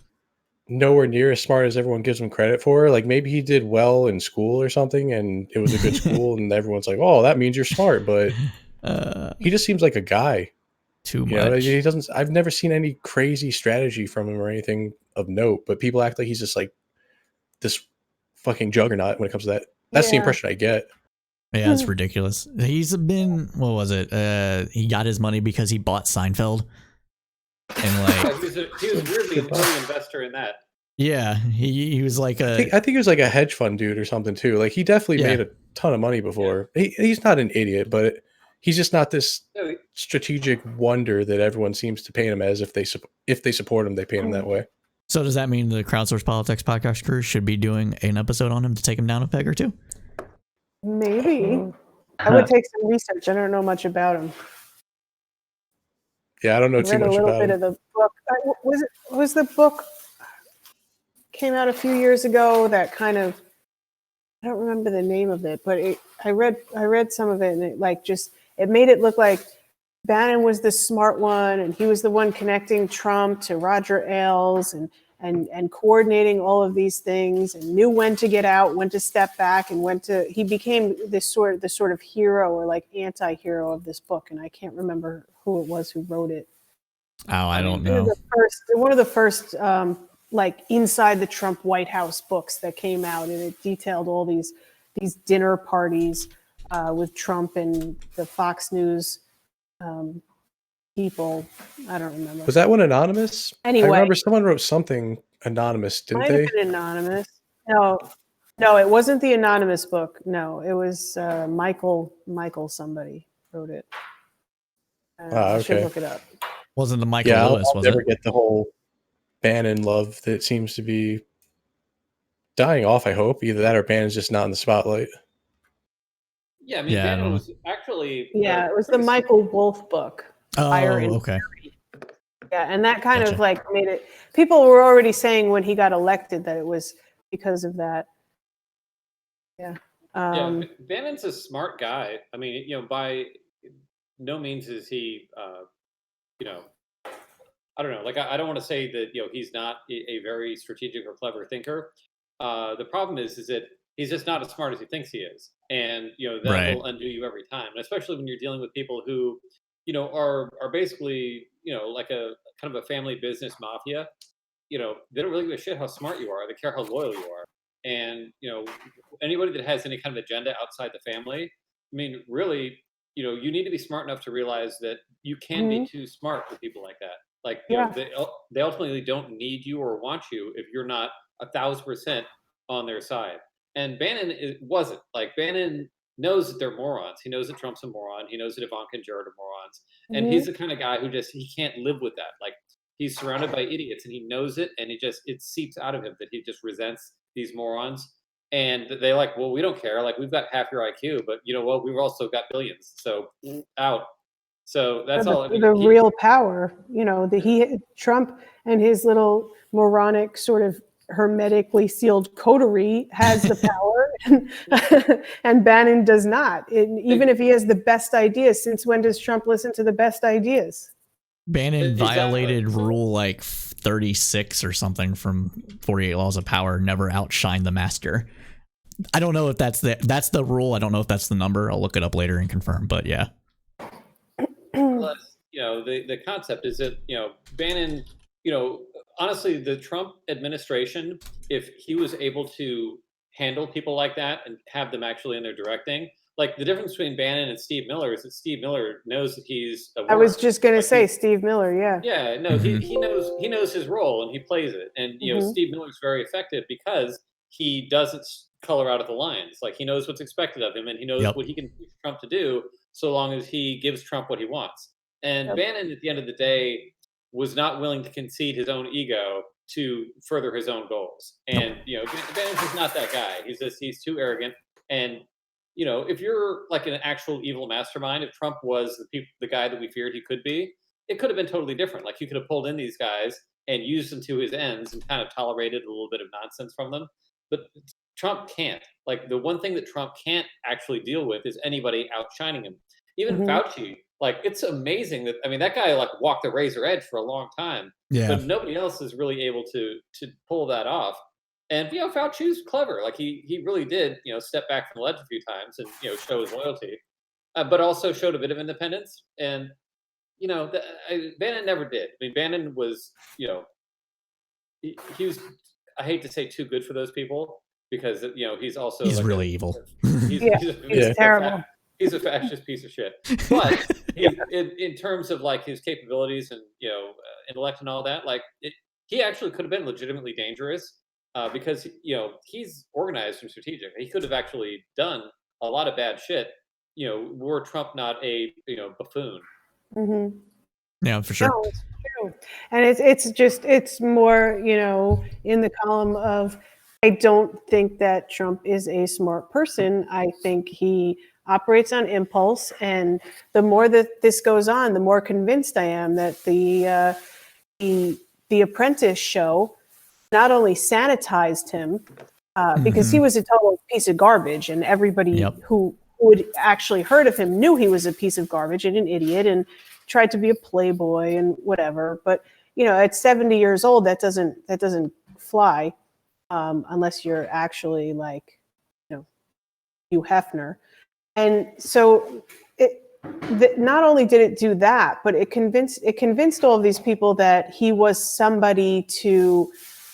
nowhere near as smart as everyone gives him credit for. Like, maybe he did well in school or something, and it was a good school, and everyone's like, "Oh, that means you're smart." But he just seems like a guy. Too much. You know, he doesn't. I've never seen any crazy strategy from him or anything of note. But people act like he's just like this fucking juggernaut when it comes to that. That's the impression I get. Yeah, it's ridiculous. He's been, what was it? He got his money because he bought Seinfeld. And like he was weirdly an early investor in that. Yeah, he was like I think he was like a hedge fund dude or something too. Like, he definitely made a ton of money before. He's not an idiot, but he's just not this strategic wonder that everyone seems to paint him as. If they support him, they paint him that way. So does that mean the Crowdsourced Politics podcast crew should be doing an episode on him to take him down a peg or two? Maybe. I would take some research. I don't know much about him. Yeah, I don't know too much about him. I read a little bit of the book. Was the book came out a few years ago that kind of, I don't remember the name of it, but I read some of it, and it made it look like Bannon was the smart one, and he was the one connecting Trump to Roger Ailes and coordinating all of these things, and knew when to get out, when to step back, and he became the sort of hero or like anti-hero of this book. And I can't remember who it was who wrote it. Oh, I don't know. One of the first like inside the Trump White House books that came out, and it detailed all these dinner parties with Trump and the Fox News people. I don't remember. Was that one anonymous? Anyway, I remember someone wrote something anonymous, didn't they? Might have been anonymous. No, it wasn't the anonymous book. No, it was Michael somebody wrote it. Okay. I should look it up. Wasn't the Michael Lewis, I'll never get the whole Bannon love that seems to be dying off, I hope. Either that or Bannon's just not in the spotlight. Yeah, I mean, Bannon was actually... Yeah, it was the Michael Wolff book. Oh, Fire and okay. Fury. Yeah, and that kind of like made it... People were already saying when he got elected that it was because of that. Yeah. Bannon's a smart guy. I mean, by no means is he, I don't know. Like, I don't want to say that, he's not a very strategic or clever thinker. The problem is that he's just not as smart as he thinks he is. And, that will undo you every time. And especially when you're dealing with people who, are basically, like a kind of a family business mafia. They don't really give a shit how smart you are. They care how loyal you are. And, anybody that has any kind of agenda outside the family, I mean, really, you need to be smart enough to realize that you can be too smart for people like that. Like, Yeah. they ultimately don't need you or want you if you're not 1,000% on their side. And Bannon wasn't. Like, Bannon knows that they're morons. He knows that Trump's a moron. He knows that Ivanka and Jared are morons. And he's the kind of guy who he can't live with that. Like, he's surrounded by idiots and he knows it, and it seeps out of him that he just resents these morons. And they're like, well, we don't care. Like, we've got half your IQ, but you know what? We've also got billions. So out. So that's all. I mean, the real power, Trump and his little moronic sort of hermetically sealed coterie has the power, and Bannon does not. Even if he has the best ideas, since when does Trump listen to the best ideas? Bannon violated rule like 36 or something from 48 Laws of Power, never outshine the master. I don't know if that's the rule. I don't know if that's the number. I'll look it up later and confirm, but yeah. Plus, the concept is that, Bannon, honestly, the Trump administration, if he was able to handle people like that and have them actually in their directing, like the difference between Bannon and Steve Miller is that Steve Miller knows that he's a worm. I was just going to say Steve Miller. Yeah. Yeah. No, he knows his role and he plays it. And, Steve Miller's very effective because he doesn't color out of the lines. Like, he knows what's expected of him and he knows what he can push Trump to do so long as he gives Trump what he wants. And Bannon, at the end of the day, was not willing to concede his own ego to further his own goals. And, Bannon's just not that guy. He's too arrogant. And, if you're like an actual evil mastermind, if Trump was the guy that we feared he could be, it could have been totally different. Like, you could have pulled in these guys and used them to his ends and kind of tolerated a little bit of nonsense from them. But Trump can't. Like, the one thing that Trump can't actually deal with is anybody outshining him. Even Fauci, like, it's amazing that guy like walked the razor edge for a long time. Yeah. But nobody else is really able to pull that off. And Fauci's clever. Like, he really did step back from the ledge a few times and show his loyalty, but also showed a bit of independence. And Bannon never did. I mean, Bannon was he was, I hate to say, too good for those people because he's also he's like really evil. He's terrible. He's a fascist piece of shit. But in terms of like his capabilities and intellect and all that, like he actually could have been legitimately dangerous because he's organized and strategic. He could have actually done a lot of bad shit. Were Trump not a buffoon? Mm-hmm. Yeah, for sure. No, it's true. And it's more in the column of, I don't think that Trump is a smart person. I think he operates on impulse, and the more that this goes on, the more convinced I am that the Apprentice show not only sanitized him because he was a total piece of garbage, and everybody who would actually heard of him knew he was a piece of garbage and an idiot and tried to be a playboy and whatever. But at 70 years old, that doesn't fly unless you're actually like Hugh Hefner. And so not only did it do that, but it convinced all of these people that he was somebody to.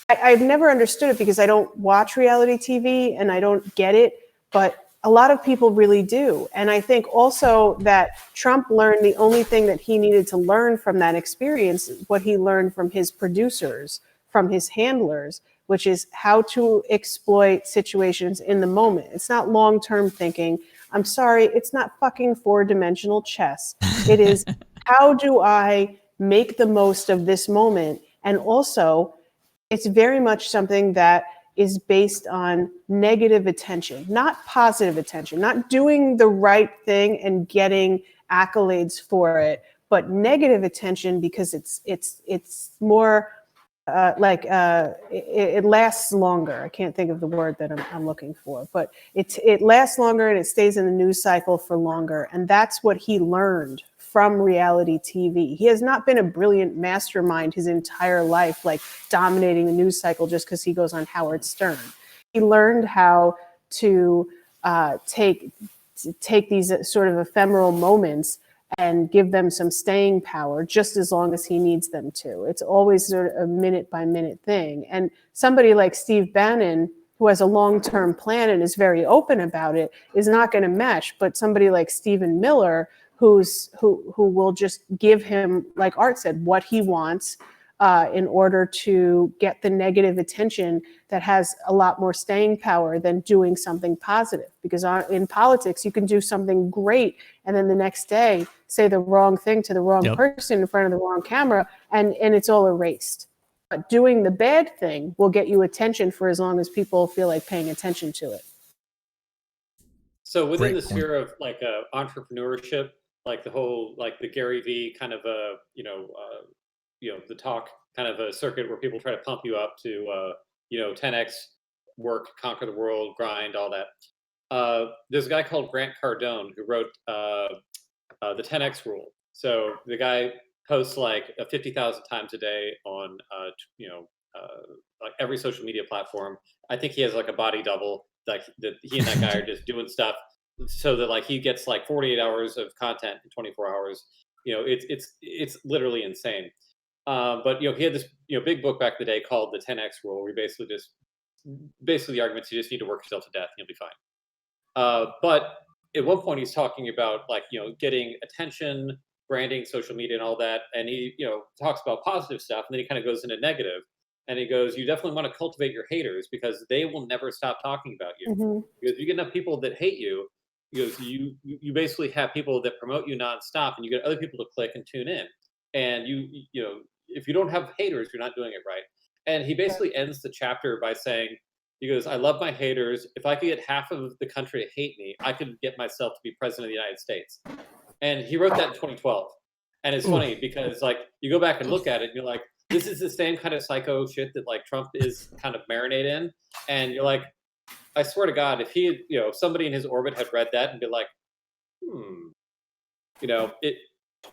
I've never understood it because I don't watch reality TV and I don't get it, but a lot of people really do. And I think also that Trump learned the only thing that he needed to learn from that experience, what he learned from his producers, from his handlers, which is how to exploit situations in the moment. It's not long-term thinking. I'm sorry, it's not fucking 4-dimensional chess. It is, how do I make the most of this moment? And also, it's very much something that is based on negative attention, not positive attention, not doing the right thing and getting accolades for it, but negative attention because it's more it lasts longer. I can't think of the word that I'm looking for, but it lasts longer and it stays in the news cycle for longer. And that's what he learned from reality TV. He has not been a brilliant mastermind his entire life, like dominating the news cycle just because he goes on Howard Stern. He learned how to take these sort of ephemeral moments and give them some staying power just as long as he needs them to. It's always sort of a minute by minute thing. And somebody like Steve Bannon, who has a long-term plan and is very open about it, is not going to mesh. But somebody like Stephen Miller, who will just give him, like Art said, what he wants in order to get the negative attention that has a lot more staying power than doing something positive. Because in politics, you can do something great and then the next day say the wrong thing to the wrong person in front of the wrong camera, and it's all erased. But doing the bad thing will get you attention for as long as people feel like paying attention to it. So within the sphere of like entrepreneurship, like the whole, like the Gary V kind of the talk kind of a circuit where people try to pump you up to 10x work, conquer the world, grind, all that. There's a guy called Grant Cardone who wrote the 10x rule. So the guy posts like 50,000 times a day on like every social media platform. I think he has like a body double, like that he and that guy are just doing stuff so that like he gets like 48 hours of content in 24 hours. It's literally insane. But he had this big book back in the day called the 10x rule, where he basically the arguments, you just need to work yourself to death and you'll be fine. But at one point he's talking about like getting attention, branding, social media, and all that, and he talks about positive stuff, and then he kind of goes into negative, and he goes, you definitely want to cultivate your haters because they will never stop talking about you. Mm-hmm. Because you get enough people that hate you, because you basically have people that promote you nonstop, and you get other people to click and tune in, and if you don't have haters, you're not doing it right. And he basically ends the chapter by saying, he goes, I love my haters. If I could get half of the country to hate me, I could get myself to be president of the United States. And he wrote that in 2012. And it's funny because like you go back and look at it and you're like, this is the same kind of psycho shit that like Trump is kind of marinated in. And you're like, I swear to God, if he had, if somebody in his orbit had read that and be like,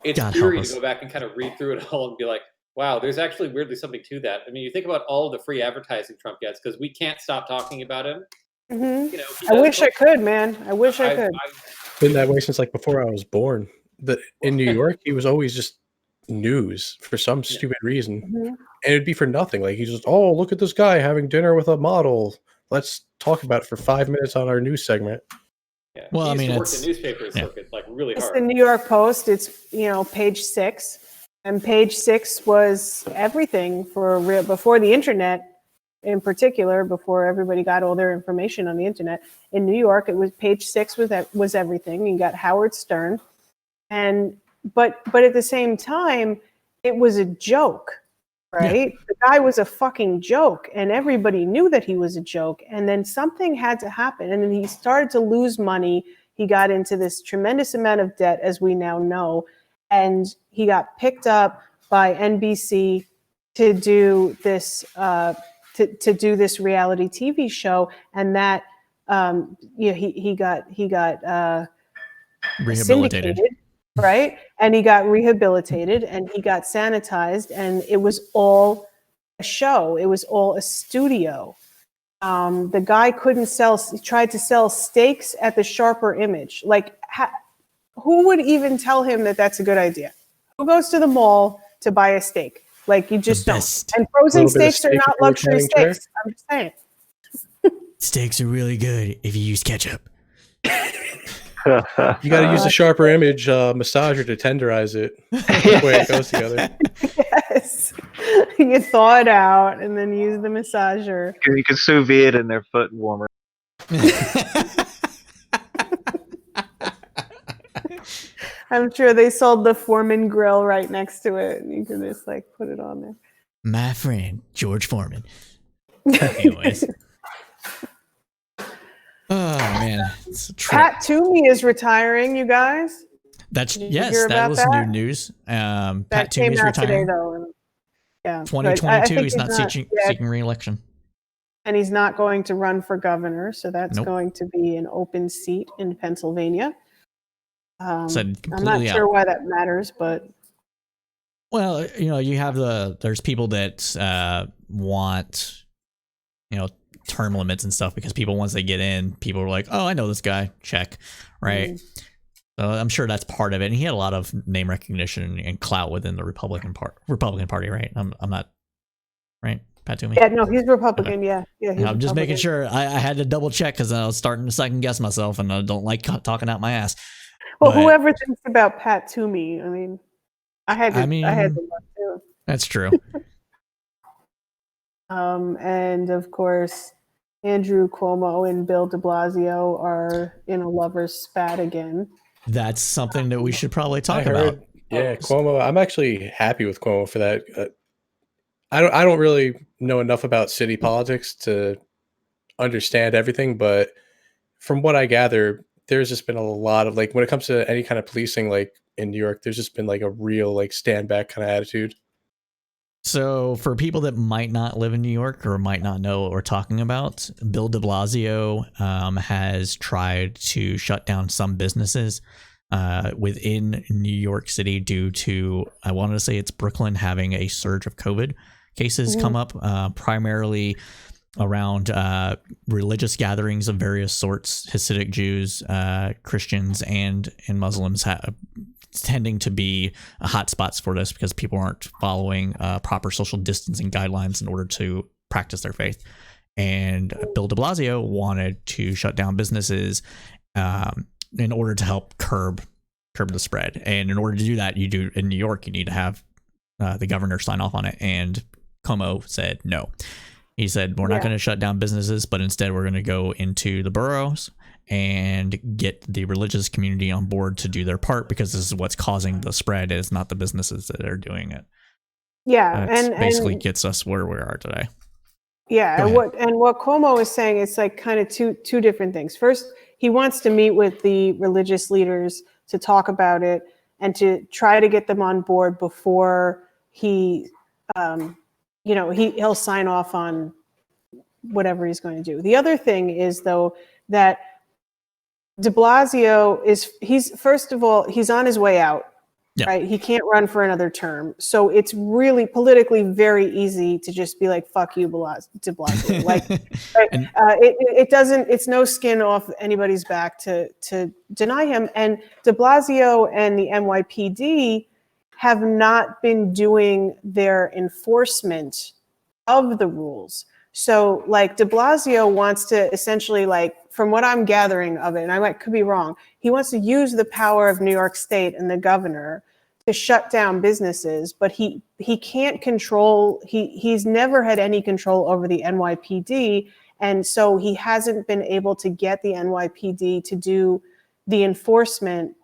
it's God eerie to go back and kind of read through it all and be like, wow, there's actually weirdly something to that. I mean, you think about all the free advertising Trump gets because we can't stop talking about him. Mm-hmm. I wish I could, man. I wish I could. Been that way since like before I was born. In New York, he was always just news for some stupid reason, and it'd be for nothing. Like he's just, oh, look at this guy having dinner with a model. Let's talk about it for 5 minutes on our news segment. Yeah. Well, I mean, it's the newspaper circuit like really hard. It's the New York Post. It's page 6, and page 6 was everything before the internet. In particular, before everybody got all their information on the internet, in New York, it was page 6 was everything. You got Howard Stern, but at the same time, it was a joke, right? The guy was a fucking joke, and everybody knew that he was a joke. And then something had to happen, and then he started to lose money. He got into this tremendous amount of debt, as we now know, and he got picked up by NBC to do this. To do this reality TV show, and that he got rehabilitated, syndicated, right? And he got rehabilitated, and he got sanitized, and it was all a show. It was all a studio. The guy couldn't sell. He tried to sell steaks at the Sharper Image. Like, who would even tell him that that's a good idea? Who goes to the mall to buy a steak? Like, you just don't. And frozen steaks are not luxury steaks. I'm just saying. Steaks are really good if you use ketchup. You got to use a Sharper Image massager to tenderize it. The way it goes together. Yes. You thaw it out and then use the massager. You can sous vide in their foot warmer. I'm sure they sold the Foreman grill right next to it, and you can just like put it on there. My friend George Foreman. Anyways, oh man, Pat Toomey is retiring. You guys. That was that? new news. That Pat came Toomey's out retiring. today, though. Yeah, 2022. He's not seeking re-election, and he's not going to run for governor. So that's going to be an open seat in Pennsylvania. I'm not sure why that matters, but well, you have there's people that want term limits and stuff because people, once they get in, people are like, oh, I know this guy, check, right? So I'm sure that's part of it. And he had a lot of name recognition and clout within the Republican Party, right? I'm not right. Toomey? Yeah, no, he's Republican. Okay. Yeah, he's I'm just making Republican. sure. I had to double check because I was starting to second guess myself, and I don't like talking out my ass. Well, But, whoever thinks about Pat Toomey, I mean, I had to look too. That's true. And of course, Andrew Cuomo and Bill de Blasio are in a lover's spat again. That's something that we should probably talk I heard, about. Yeah, Cuomo. I'm actually happy with Cuomo for that. I don't really know enough about city politics to understand everything, but from what I gather, there's just been a lot of like when it comes to any kind of policing, like in New York, there's just been like a real like stand back kind of attitude. So for people that might not live in New York or might not know what we're talking about, Bill de Blasio has tried to shut down some businesses within New York City due to, I want to say it's Brooklyn having a surge of COVID cases come up, primarily around religious gatherings of various sorts. Hasidic Jews, Christians, and Muslims tending to be hotspots for this because people aren't following proper social distancing guidelines in order to practice their faith. And Bill de Blasio wanted to shut down businesses in order to help curb the spread. And in order to do that, you do in New York, you need to have the governor sign off on it. And Cuomo said no. He said, we're not going to shut down businesses, but instead we're going to go into the boroughs and get the religious community on board to do their part, because this is what's causing the spread. It's not the businesses that are doing it. Yeah, and basically gets us where we are today. Yeah, and what Cuomo is saying, it's like kind of two different things. First, he wants to meet with the religious leaders to talk about it and to try to get them on board before he he'll sign off on whatever he's going to do. The other thing is, though, that de Blasio he's on his way out, right? He can't run for another term. So it's really politically very easy to just be like, fuck you, de Blasio. Like, it's no skin off anybody's back to deny him. And de Blasio and the NYPD have not been doing their enforcement of the rules. So like de Blasio wants to essentially, like, from what I'm gathering of it, and could be wrong, he wants to use the power of New York State and the governor to shut down businesses, but he can't control, he's never had any control over the NYPD. And so he hasn't been able to get the NYPD to do the enforcement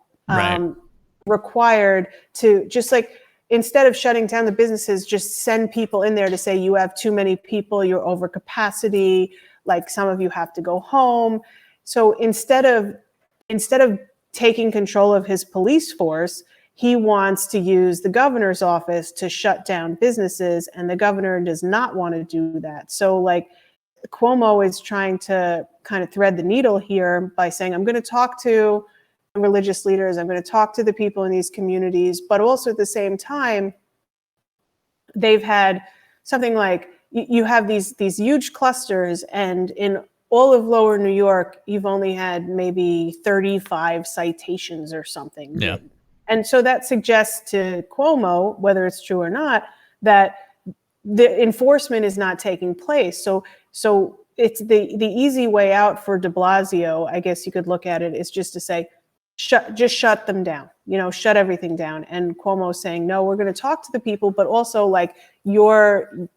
required to, just like, instead of shutting down the businesses, just send people in there to say, you have too many people, you're over capacity, like some of you have to go home. So instead of taking control of his police force, he wants to use the governor's office to shut down businesses, and the governor does not want to do that. So like Cuomo is trying to kind of thread the needle here by saying, I'm going to talk to religious leaders, I'm going to talk to the people in these communities, but also at the same time, they've had something like, you have these huge clusters, and in all of lower New York, you've only had maybe 35 citations or something. Yeah. And so that suggests to Cuomo, whether it's true or not, that the enforcement is not taking place. So it's the easy way out for de Blasio, I guess you could look at it, is just to say, shut them down, shut everything down. And Cuomo's saying, no, we're going to talk to the people, but also like your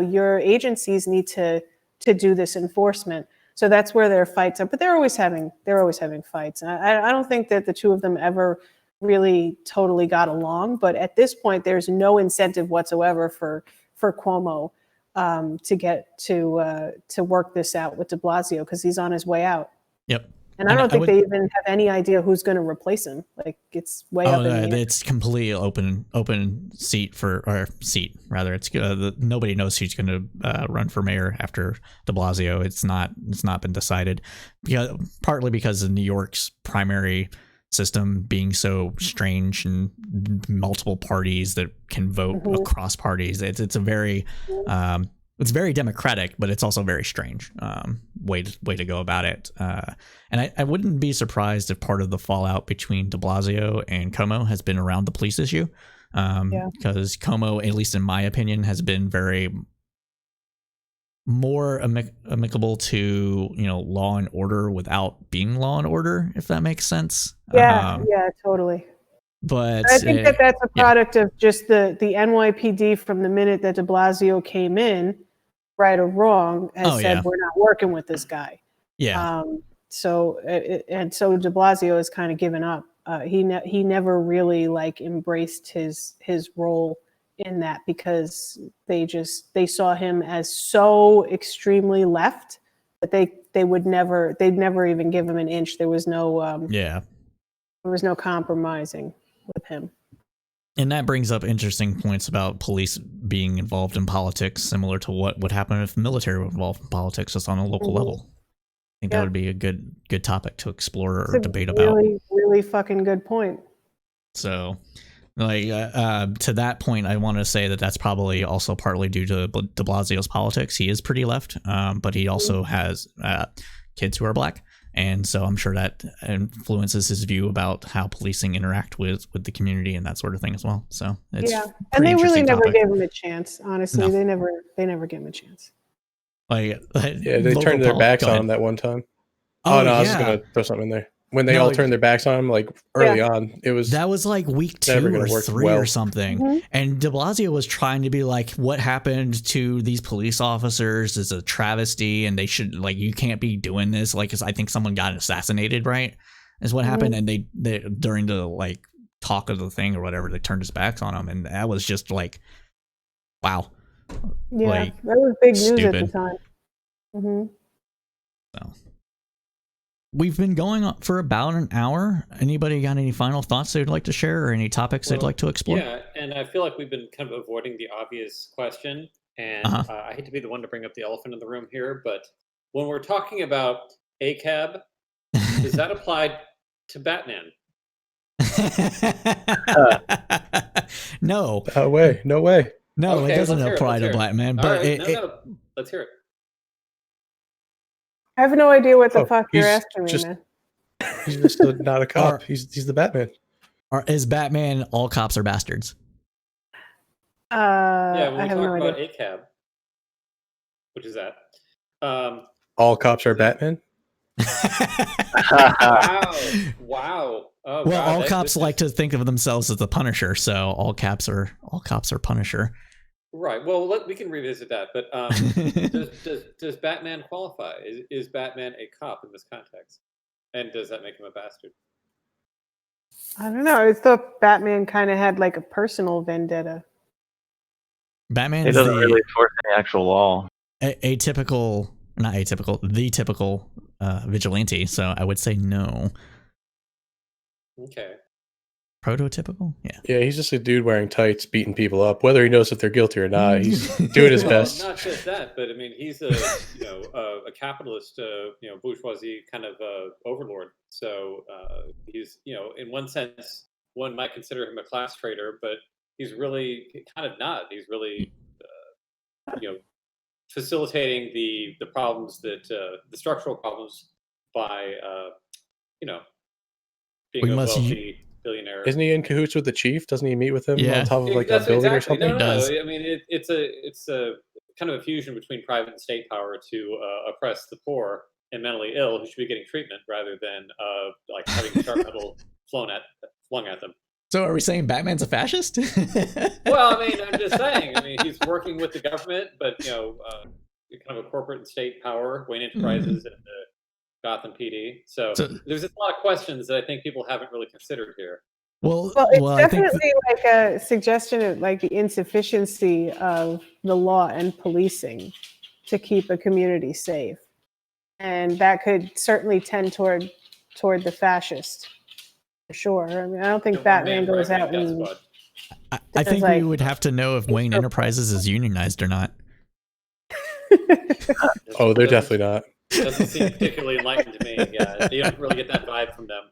agencies need to do this enforcement. So that's where their fights are, but they're always having fights. And I don't think that the two of them ever really totally got along, but at this point, there's no incentive whatsoever for Cuomo to get to work this out with de Blasio, because he's on his way out. Yep. And I don't think they even have any idea who's going to replace him. Like, it's way up in the air. It's completely open seat rather. It's nobody knows who's going to run for mayor after de Blasio. It's not been decided, partly because of New York's primary system being so strange and multiple parties that can vote across parties. It's a very it's very democratic, but it's also very strange way to go about it. And I wouldn't be surprised if part of the fallout between de Blasio and Cuomo has been around the police issue, because Cuomo, at least in my opinion, has been very more amicable to, you know, Law and Order without being Law and Order, if that makes sense. Yeah, totally. But I think that's a product of just the NYPD from the minute that de Blasio came in, right or wrong, has said we're not working with this guy. Yeah. So de Blasio has kind of given up. He never really like embraced his role in that, because they saw him as so extremely left that they'd never even give him an inch. There was no there was no compromising with him. And that brings up interesting points about police being involved in politics, similar to what would happen if the military were involved in politics just on a local level. I think that would be a good topic to explore or debate about. Really fucking good point. So, like, to that point, I want to say that that's probably also partly due to de Blasio's politics. He is pretty left, but he also has kids who are black. And so I'm sure that influences his view about how policing interact with the community and that sort of thing as well. So it's and they really never gave him a chance. Honestly, they never gave him a chance. They turned their backs on him that one time. I was just gonna throw something in there. When they all turned their backs on him, like early on, that was like week 2 or 3 or something. And de Blasio was trying to be like, what happened to these police officers is a travesty, and they should, like, you can't be doing this. Like, 'cause I think someone got assassinated, right? Is what happened. And they during the like talk of the thing or whatever, they turned his backs on him, and that was just like, wow. Yeah, like, that was big news at the time. So. We've been going on for about an hour. Anybody got any final thoughts they'd like to share, or any topics they'd like to explore? Yeah, and I feel like we've been kind of avoiding the obvious question, and I hate to be the one to bring up the elephant in the room here, but when we're talking about ACAB, does that apply to Batman? No. No way. No, okay, it doesn't apply to Batman. But let's hear it. I have no idea what the fuck you're asking me, man. He's just not a cop. He's the Batman. Is Batman all cops are bastards? Yeah, when we I have talk no about idea. ACAB, which is that? All cops are Batman? Wow. Oh, well, God, all cops like to think of themselves as the Punisher, so all cops are Punisher. Right. Well, we can revisit that. But does Batman qualify? Is Batman a cop in this context? And does that make him a bastard? I don't know. I thought Batman kind of had like a personal vendetta. Batman doesn't really enforce any actual law. The typical vigilante. So I would say no. Okay. Prototypical? Yeah. Yeah, he's just a dude wearing tights, beating people up. Whether he knows if they're guilty or not, he's doing his best. Not just that, but I mean, he's a a capitalist, bourgeoisie kind of overlord. So he's, in one sense, one might consider him a class traitor, but he's really kind of not. He's really, facilitating the problems that the structural problems by being a wealthy billionaire. Isn't he in cahoots with the chief? Doesn't he meet with him on top of like a building or something? No. I mean, it's a kind of a fusion between private and state power to oppress the poor and mentally ill who should be getting treatment rather than like having sharp metal flung at them. So are we saying Batman's a fascist? Well, I mean, I'm just saying. I mean, he's working with the government, but kind of a corporate and state power, Wayne Enterprises and Gotham PD. So there's just a lot of questions that I think people haven't really considered here. Well, it's definitely like a suggestion of like the insufficiency of the law and policing to keep a community safe, and that could certainly tend toward the fascist. For sure. I mean, I don't think Batman goes out and. I think we would have to know if Wayne Enterprises is unionized or not. Oh, they're definitely not. Doesn't seem particularly enlightened to me. Yeah, you don't really get that vibe from them.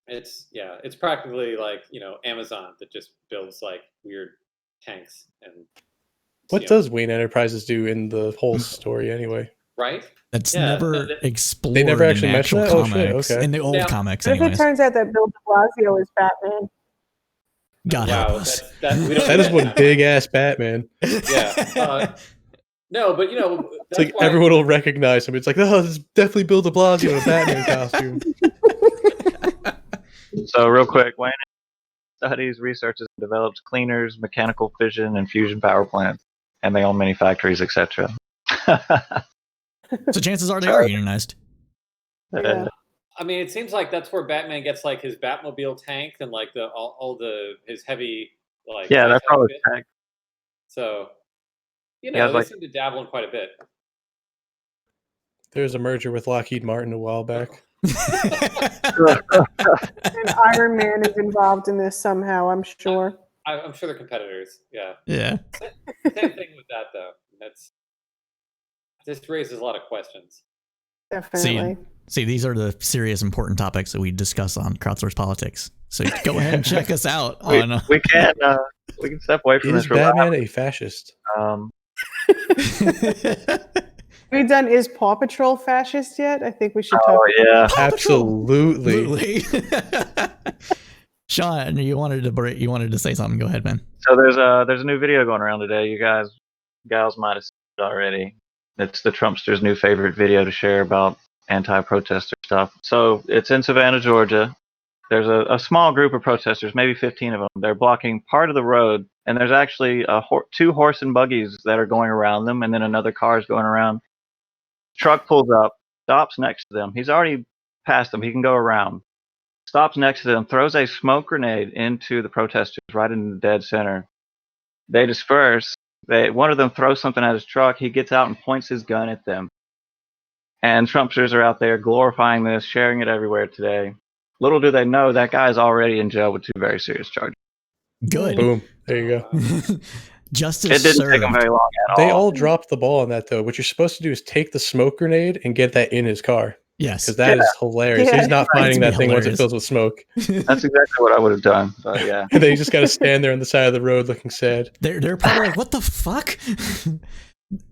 It's practically like Amazon that just builds like weird tanks and. What does Wayne Enterprises do in the whole story anyway? Right. That's never explored. They never actually in mentioned actual that. Comics, Okay. In the old comics, anyways. It turns out that Bill de Blasio is Batman. God help us. That is one big ass Batman. Yeah. No, but It's like everyone will recognize him. It's like, oh, this is definitely Bill de Blasio in a Batman costume. So real quick, Wayne studies, researches, and develops cleaners, mechanical fission, and fusion power plants, and they own many factories, etc. So chances are they are unionized. Yeah. I mean, it seems like that's where Batman gets like his Batmobile tank and like his heavy like. Yeah, that's all outfit. his tech. So, they seem to dabble in quite a bit. There's a merger with Lockheed Martin a while back. And Iron Man is involved in this somehow, I'm sure. I'm sure they're competitors. Yeah. Yeah. Same thing with that though. This raises a lot of questions. Definitely. See, these are the serious, important topics that we discuss on Crowdsourced Politics. So go ahead and check us out. We can step away from this. Is Batman a fascist? Have we done Is Paw Patrol fascist yet? I think we should talk. Oh yeah, absolutely. Sean, you wanted to say something. Go ahead, man. So there's a new video going around today. You gals might have seen it already. It's the Trumpster's new favorite video to share about anti-protester stuff. So it's in Savannah, Georgia. There's a small group of protesters, maybe 15 of them. They're blocking part of the road, and there's actually two horse and buggies that are going around them, and then another car is going around. Truck pulls up, stops next to them. He's already past them. He can go around. Stops next to them, throws a smoke grenade into the protesters right in the dead center. They disperse. One of them throws something at his truck. He gets out and points his gun at them. And Trumpsters are out there glorifying this, sharing it everywhere today. Little do they know that guy is already in jail with 2 very serious charges. Good. Boom. There you go. Justice It didn't served. take him very long at They all. all dropped the ball on that, though. What you're supposed to do is take the smoke grenade and get that in his car. Yes. Because that is hilarious. Yeah. He's not finding that thing once it hilarious. fills with smoke. That's exactly what I would have done. But yeah. And then you just got to stand there on the side of the road looking sad. They're probably like, what the fuck?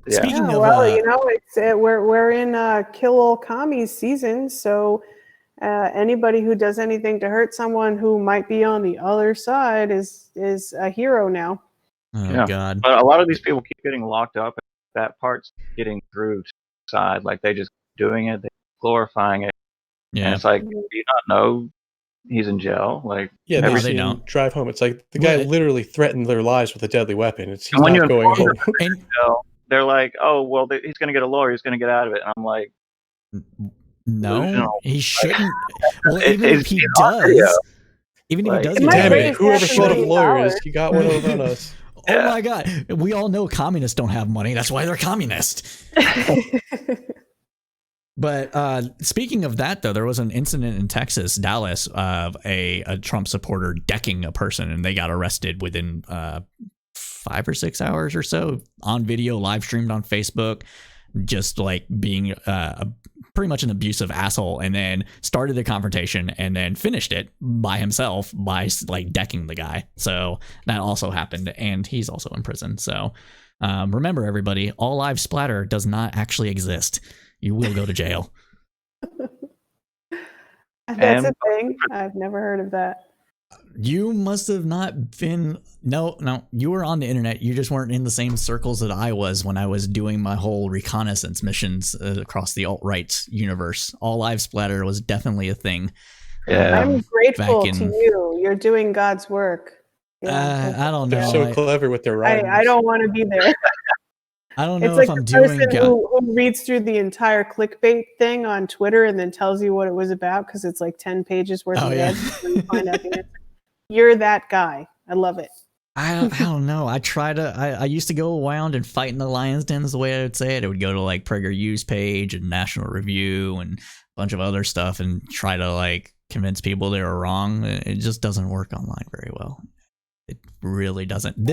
Yeah. Speaking Yeah, of, well, it's we're in kill all commies season, so anybody who does anything to hurt someone who might be on the other side is a hero now. oh Yeah. God. But a lot of these people keep getting locked up. That part's getting through to the side. Like they just doing it, they're glorifying it. And Yeah. it's like, do you not know he's in jail? Like, Yeah, No, they they see him don't. drive home. It's like the guy Right. literally threatened their lives with a deadly weapon. He's And when not you going inform home. And jail, they're like, oh, well, he's going to get a lawyer. He's going to get out of it. And I'm like, no, delusional. he shouldn't. Well, It- even if it's he on video. does, even if Like- he does, It get might Damn out of raise it. Whoever half a thought of million lawyers, dollars. you got one over on us. Oh Yeah. my God. We all know communists don't have money. That's why they're communist. But speaking of that, though, there was an incident in Texas, Dallas, of a Trump supporter decking a person, and they got arrested within 5 or 6 hours or so on video, live streamed on Facebook, just like being pretty much an abusive asshole, and then started the confrontation and then finished it by himself by like decking the guy. So that also happened, and he's also in prison. So remember, everybody, all lives splatter does not actually exist. You will go to jail. That's a thing. I've never heard of that. You must have not been. No, you were on the internet. You just weren't in the same circles that I was when I was doing my whole reconnaissance missions across the alt-right universe. All lives splatter was definitely a thing. Yeah. I'm grateful back to in- you. You're doing God's work. I don't know. They're so clever with their rhymes. I don't want to be there. I don't It's know like if I'm the doing person who reads through the entire clickbait thing on Twitter and then tells you what it was about because it's like 10 pages worth Oh, of yeah. ads. And you find out the answer. You're that guy. I love it. I don't know. I used to go around and fight in the lion's den is the way I would say it. It would go to like PragerU's page and National Review and a bunch of other stuff and try to like convince people they were wrong. It just doesn't work online very well. It really doesn't.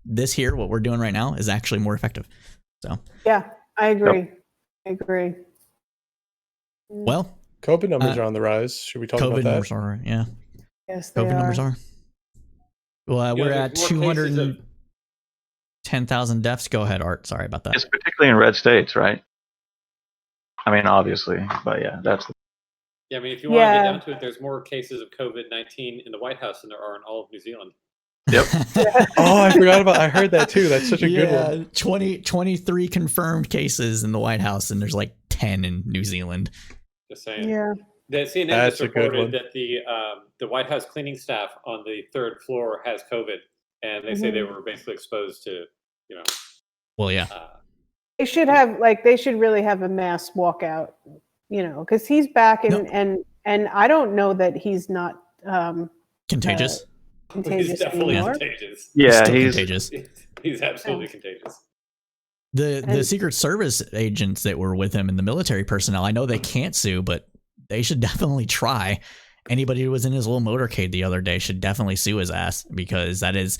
This here, what we're doing right now, is actually more effective. So Yeah, I agree. I agree. well, COVID numbers are on the rise. Should we talk COVID about that? numbers are yeah. Yes, they COVID are. numbers are. Well, we're at there's more cases of- 210,000 deaths. Go ahead, Art. Sorry about that. It's particularly in red states, right? I mean, obviously, but yeah, that's the Yeah, I mean, if you want to Yeah. get down to it, there's more cases of COVID-19 in the White House than there are in all of New Zealand. Yep. Oh, I heard that too. That's such a good one. 23 confirmed cases in the White House, and there's like 10 in New Zealand. Just saying. Yeah. The CNN That's just a good one. reported that the White House cleaning staff on the 3rd floor has COVID, and they say they were basically exposed to, Well, yeah. They should have they should really have a mass walkout, because he's back and I don't know that he's not Contagious. contagious he's definitely anymore. contagious. Yeah, Still he's contagious. He's absolutely contagious. The Secret Service agents that were with him and the military personnel, I know they can't sue, but they should definitely try. Anybody who was in his little motorcade the other day should definitely sue his ass, because that is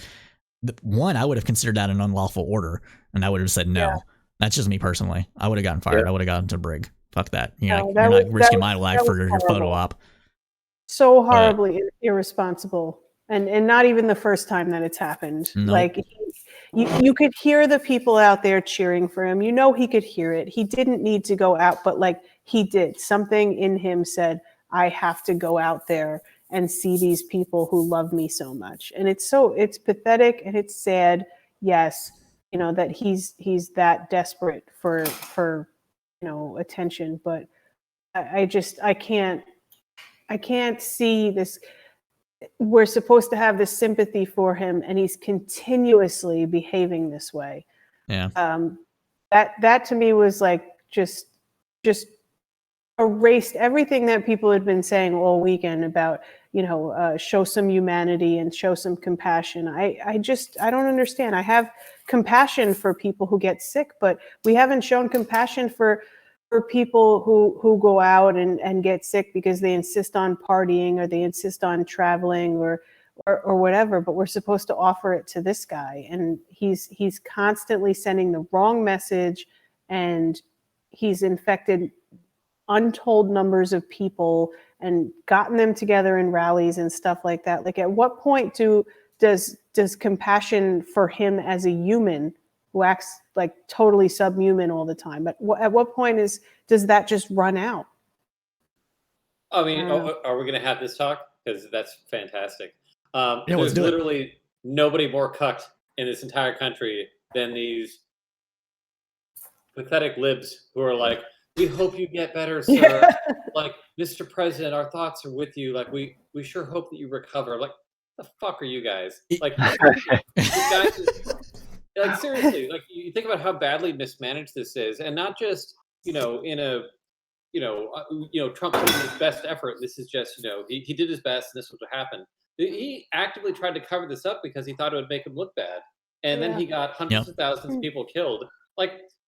one. I would have considered that an unlawful order, and I would have said no. Yeah. That's just me personally. I would have gotten fired. Yeah. I would have gotten to brig. Fuck that. You're No, not risking my life for your horrible. photo op. So horribly irresponsible, and not even the first time that it's happened. Nope. You could hear the people out there cheering for him. He could hear it. He didn't need to go out, but he did. Something in him said, I have to go out there and see these people who love me so much. And it's pathetic and it's sad. Yes. That he's that desperate for attention, but I can't see this. We're supposed to have this sympathy for him, and he's continuously behaving this way. Yeah. That to me was just erased everything that people had been saying all weekend about, show some humanity and show some compassion. I don't understand. I have compassion for people who get sick, but we haven't shown compassion for people who go out and get sick because they insist on partying or they insist on traveling or whatever, but we're supposed to offer it to this guy. And he's constantly sending the wrong message, and he's infected untold numbers of people and gotten them together in rallies and stuff like that. At what point does compassion for him as a human who acts totally subhuman all the time, at what point does that just run out? I mean, are we going to have this talk? Because that's fantastic. Let's there's do it. literally nobody more cucked in this entire country than these pathetic libs who are like, we hope you get better, sir. Mr. President, our thoughts are with you. We sure hope that you recover. The fuck are you guys? You guys seriously, you think about how badly mismanaged this is, and not just in a Trump put in his best effort. This is just he did his best, and this was what happened. He actively tried to cover this up because he thought it would make him look bad, and then he got hundreds of thousands of people killed.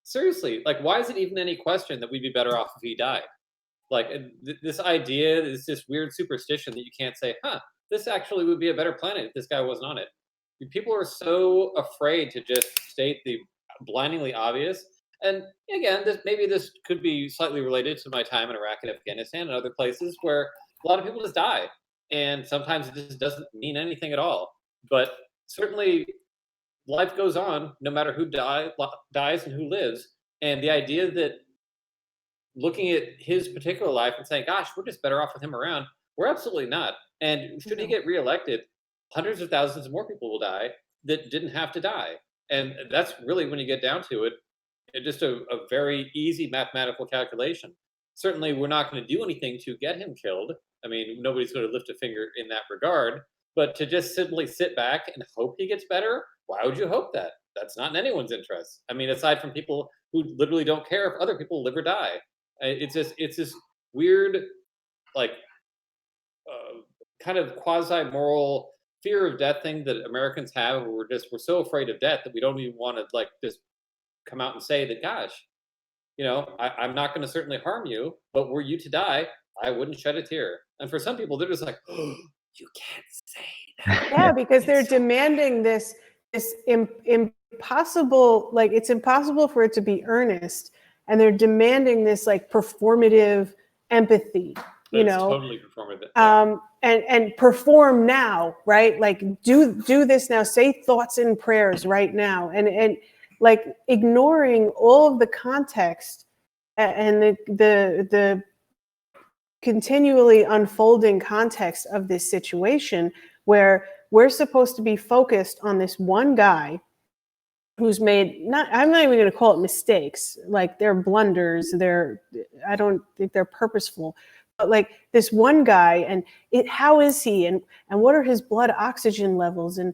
Seriously, why is it even any question that we'd be better off if he died? This idea is this weird superstition that you can't say, this actually would be a better planet if this guy wasn't on it. People are so afraid to just state the blindingly obvious. And again, maybe this could be slightly related to my time in Iraq and Afghanistan and other places where a lot of people just die. And sometimes it just doesn't mean anything at all. But certainly life goes on no matter who dies and who lives. And the idea that looking at his particular life and saying, gosh, we're just better off with him around, we're absolutely not. And should he get reelected, hundreds of thousands of more people will die that didn't have to die. And that's really, when you get down to it, just a very easy mathematical calculation. Certainly, we're not going to do anything to get him killed. I mean, nobody's going to lift a finger in that regard. But to just simply sit back and hope he gets better, why would you hope that? That's not in anyone's interest. I mean, aside from people who literally don't care if other people live or die. It's this weird, kind of quasi-moral fear of death thing that Americans have, where we're so afraid of death that we don't even want to just come out and say that, gosh, I'm not going to certainly harm you, but were you to die, I wouldn't shed a tear. And for some people, they're just like, oh, you can't say that. Yeah, because they're demanding this impossible, it's impossible for it to be earnest, and they're demanding this performative empathy. It's totally performative. And perform now, right? Do this now. Say thoughts and prayers right now, and ignoring all of the context and the continually unfolding context of this situation, where we're supposed to be focused on this one guy who's made I'm not even going to call it mistakes, like they're blunders, I don't think they're purposeful, but like this one guy, and how is he, and what are his blood oxygen levels, and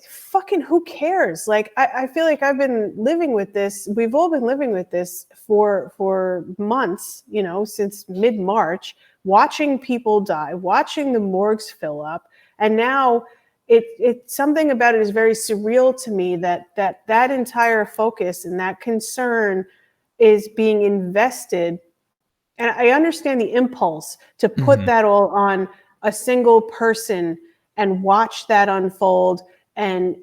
fucking who cares? Like I feel like I've been living with this, we've all been living with this for months, you know, since mid-March, watching people die, watching the morgues fill up, and now it's something about it is very surreal to me that entire focus and that concern is being invested. And I understand the impulse to put that all on a single person and watch that unfold and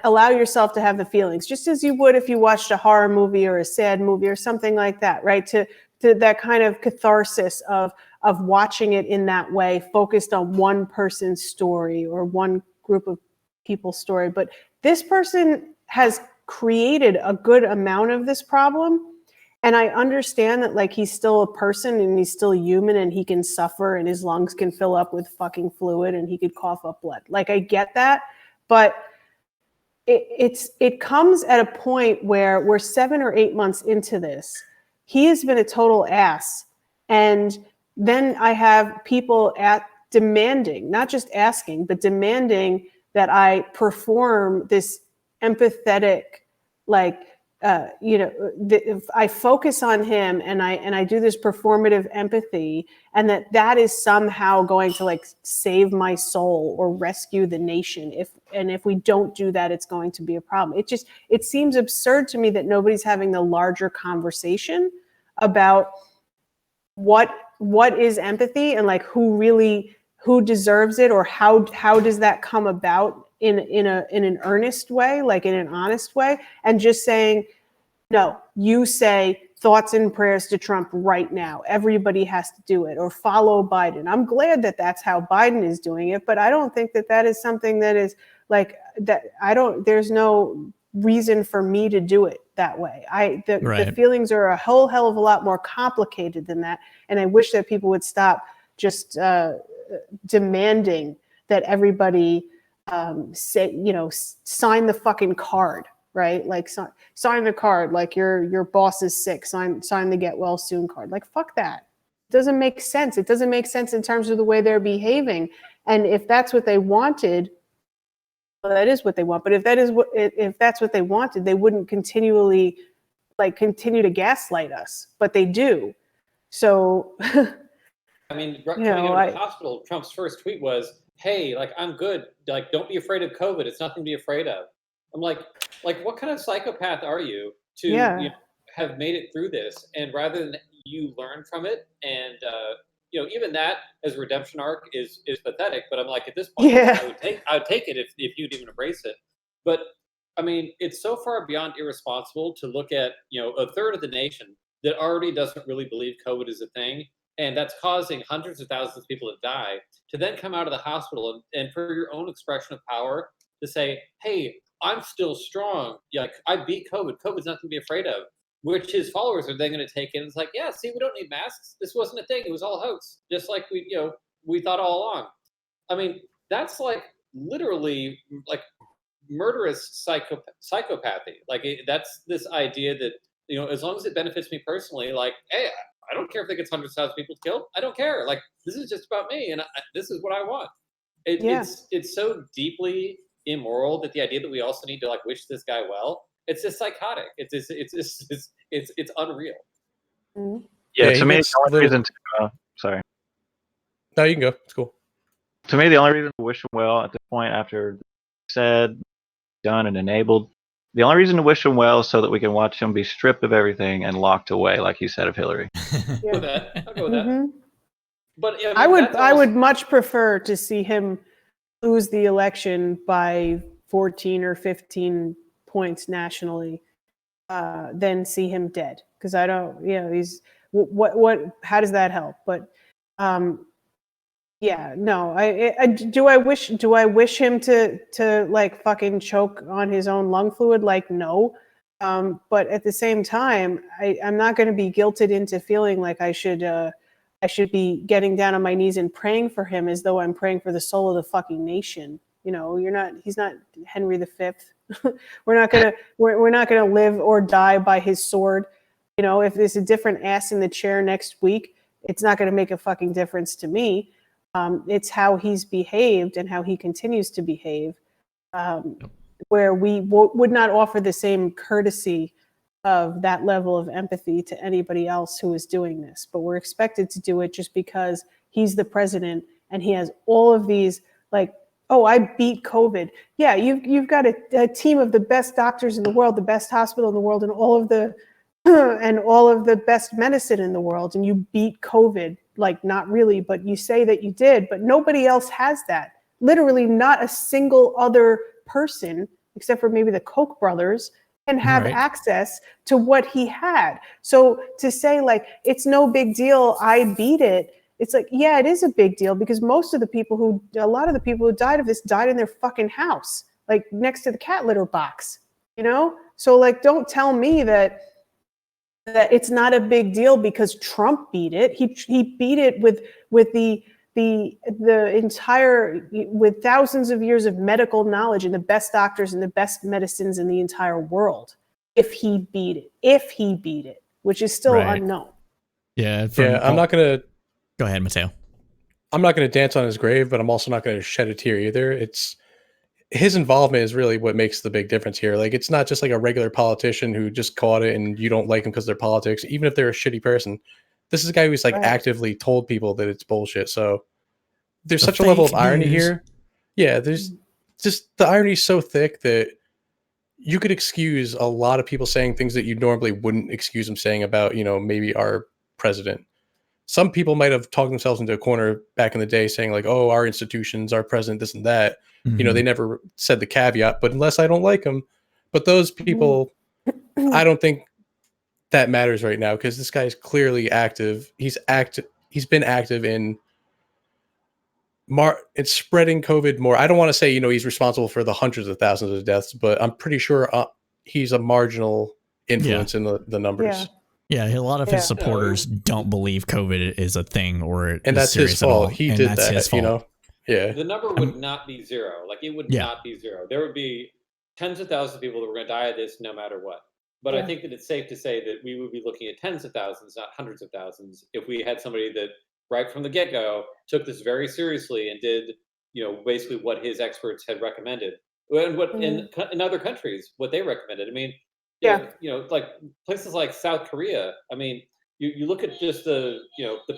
allow yourself to have the feelings, just as you would if you watched a horror movie or a sad movie or something like that, right? To that kind of catharsis of watching it in that way, focused on one person's story or one group of people's story. But this person has created a good amount of this problem. And I understand that, like, he's still a person and he's still human and he can suffer and his lungs can fill up with fucking fluid and he could cough up blood. Like, I get that. But it comes at a point where we're 7 or 8 months into this. He has been a total ass. And then I have people demanding, not just asking, but demanding that I perform this empathetic, like, if I focus on him and I do this performative empathy, and that is somehow going to like save my soul or rescue the nation. If we don't do that, it's going to be a problem. It seems absurd to me that nobody's having the larger conversation about what is empathy and like who deserves it, or how does that come about in an earnest way, like in an honest way, and just saying, no, you say thoughts and prayers to Trump right now. Everybody has to do it, or follow Biden. I'm glad that that's how Biden is doing it, but I don't think that is something that is like that. There's no reason for me to do it that way. The feelings are a whole hell of a lot more complicated than that. And I wish that people would stop just demanding that everybody sign the fucking card, right? Like sign the card, like your boss is sick, sign the get well soon card. Like, fuck that. It doesn't make sense. It doesn't make sense in terms of the way they're behaving. And if that's what they wanted, well, that is what they want. But if that's what they wanted, they wouldn't continue to gaslight us, but they do. So I mean, coming out of the hospital, Trump's first tweet was, hey, like, I'm good. Like, don't be afraid of COVID. It's nothing to be afraid of. I'm like, what kind of psychopath are you to have made it through this? And rather than you learn from it, and even that as a redemption arc is pathetic. But I'm like, at this point, I would take it if you'd even embrace it. But I mean, it's so far beyond irresponsible to look at a third of the nation that already doesn't really believe COVID is a thing, and that's causing hundreds of thousands of people to die, to then come out of the hospital and for your own expression of power to say, hey, I'm still strong. Like, I beat COVID. COVID's nothing to be afraid of. Which his followers are then going to take in. It's like, yeah, see, we don't need masks. This wasn't a thing. It was all a hoax. Just like we thought all along. I mean, that's like literally like murderous psychopathy. Like, that's this idea that, as long as it benefits me personally, like, hey, I don't care if it gets hundreds of thousands of people killed. I don't care. Like, this is just about me, and this is what I want. It's so deeply immoral that the idea that we also need to like wish this guy well. It's just psychotic. It's unreal. Mm-hmm. Yeah, to me, the only reason to sorry. No, you can go. It's cool. To me, the only reason to wish him well at this point, after said, done, and enabled, the only reason to wish him well is so that we can watch him be stripped of everything and locked away, like he said of Hillary. I'll go with that. But I would much prefer to see him lose the election by 14 or 15 points nationally than see him dead, because I don't, he's how does that help? But do I wish him to like fucking choke on his own lung fluid? Like, no. But at the same time, I'm not going to be guilted into feeling like I should be getting down on my knees and praying for him as though I'm praying for the soul of the fucking nation. He's not Henry V. we're not gonna live or die by his sword. If there's a different ass in the chair next week, it's not going to make a fucking difference to me. It's how he's behaved and how he continues to behave, where we would not offer the same courtesy of that level of empathy to anybody else who is doing this. But we're expected to do it just because he's the president and he has all of these, like, oh, I beat COVID. Yeah, you've got a team of the best doctors in the world, the best hospital in the world, and all of the best medicine in the world, and you beat COVID. Like, not really, but you say that you did, but nobody else has that. Literally not a single other person, except for maybe the Koch brothers, can have access to what he had. So to say, like, it's no big deal, I beat it, it's like, yeah, it is a big deal, because a lot of the people who died of this died in their fucking house, like next to the cat litter box, So, like, don't tell me that it's not a big deal because Trump beat it. He beat it with thousands of years of medical knowledge and the best doctors and the best medicines in the entire world. If he beat it, which is still unknown. Yeah. I'm not gonna. Go ahead, Mateo. I'm not gonna dance on his grave, but I'm also not gonna shed a tear either. It's his involvement is really what makes the big difference here. Like, it's not just like a regular politician who just caught it and you don't like him because they're politics, even if they're a shitty person. This is a guy who's like actively told people that it's bullshit. So there's such a level of irony here. Yeah, there's just, the irony is so thick that you could excuse a lot of people saying things that you normally wouldn't excuse them saying about, maybe our president. Some people might have talked themselves into a corner back in the day saying, like, oh, our institutions, our president, this and that. Mm-hmm. They never said the caveat, but unless I don't like them. But those people, I don't think that matters right now, because this guy is clearly active. He's been active in spreading COVID more. I don't want to say, he's responsible for the hundreds of thousands of deaths, but I'm pretty sure he's a marginal influence in the numbers. Yeah, a lot of his supporters don't believe COVID is a thing, and that's his fault. He did that, his fault. Yeah, the number would not be zero. Like, it would not be zero. There would be tens of thousands of people that were going to die of this no matter what. But I think that it's safe to say that we would be looking at tens of thousands, not hundreds of thousands, if we had somebody that right from the get-go took this very seriously and did, basically what his experts had recommended, and what in other countries what they recommended. I mean, like places like South Korea. I mean, you look at just the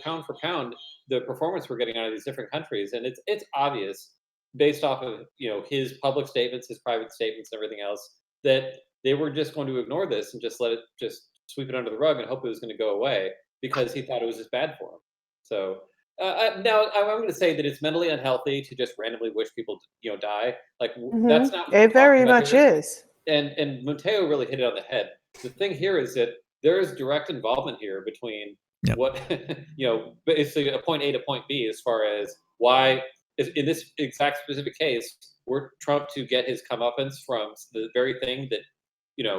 pound for pound, the performance we're getting out of these different countries, and it's obvious based off of his public statements, his private statements, and everything else, that they were just going to ignore this and just let it just sweep it under the rug and hope it was going to go away because he thought it was just bad for him. So now I'm going to say that it's mentally unhealthy to just randomly wish people die. Like, that's not what it very much is. And Mateo really hit it on the head. The thing here is that there is direct involvement here between what basically a point A to point B, as far as why in this exact specific case were Trump to get his comeuppance from the very thing that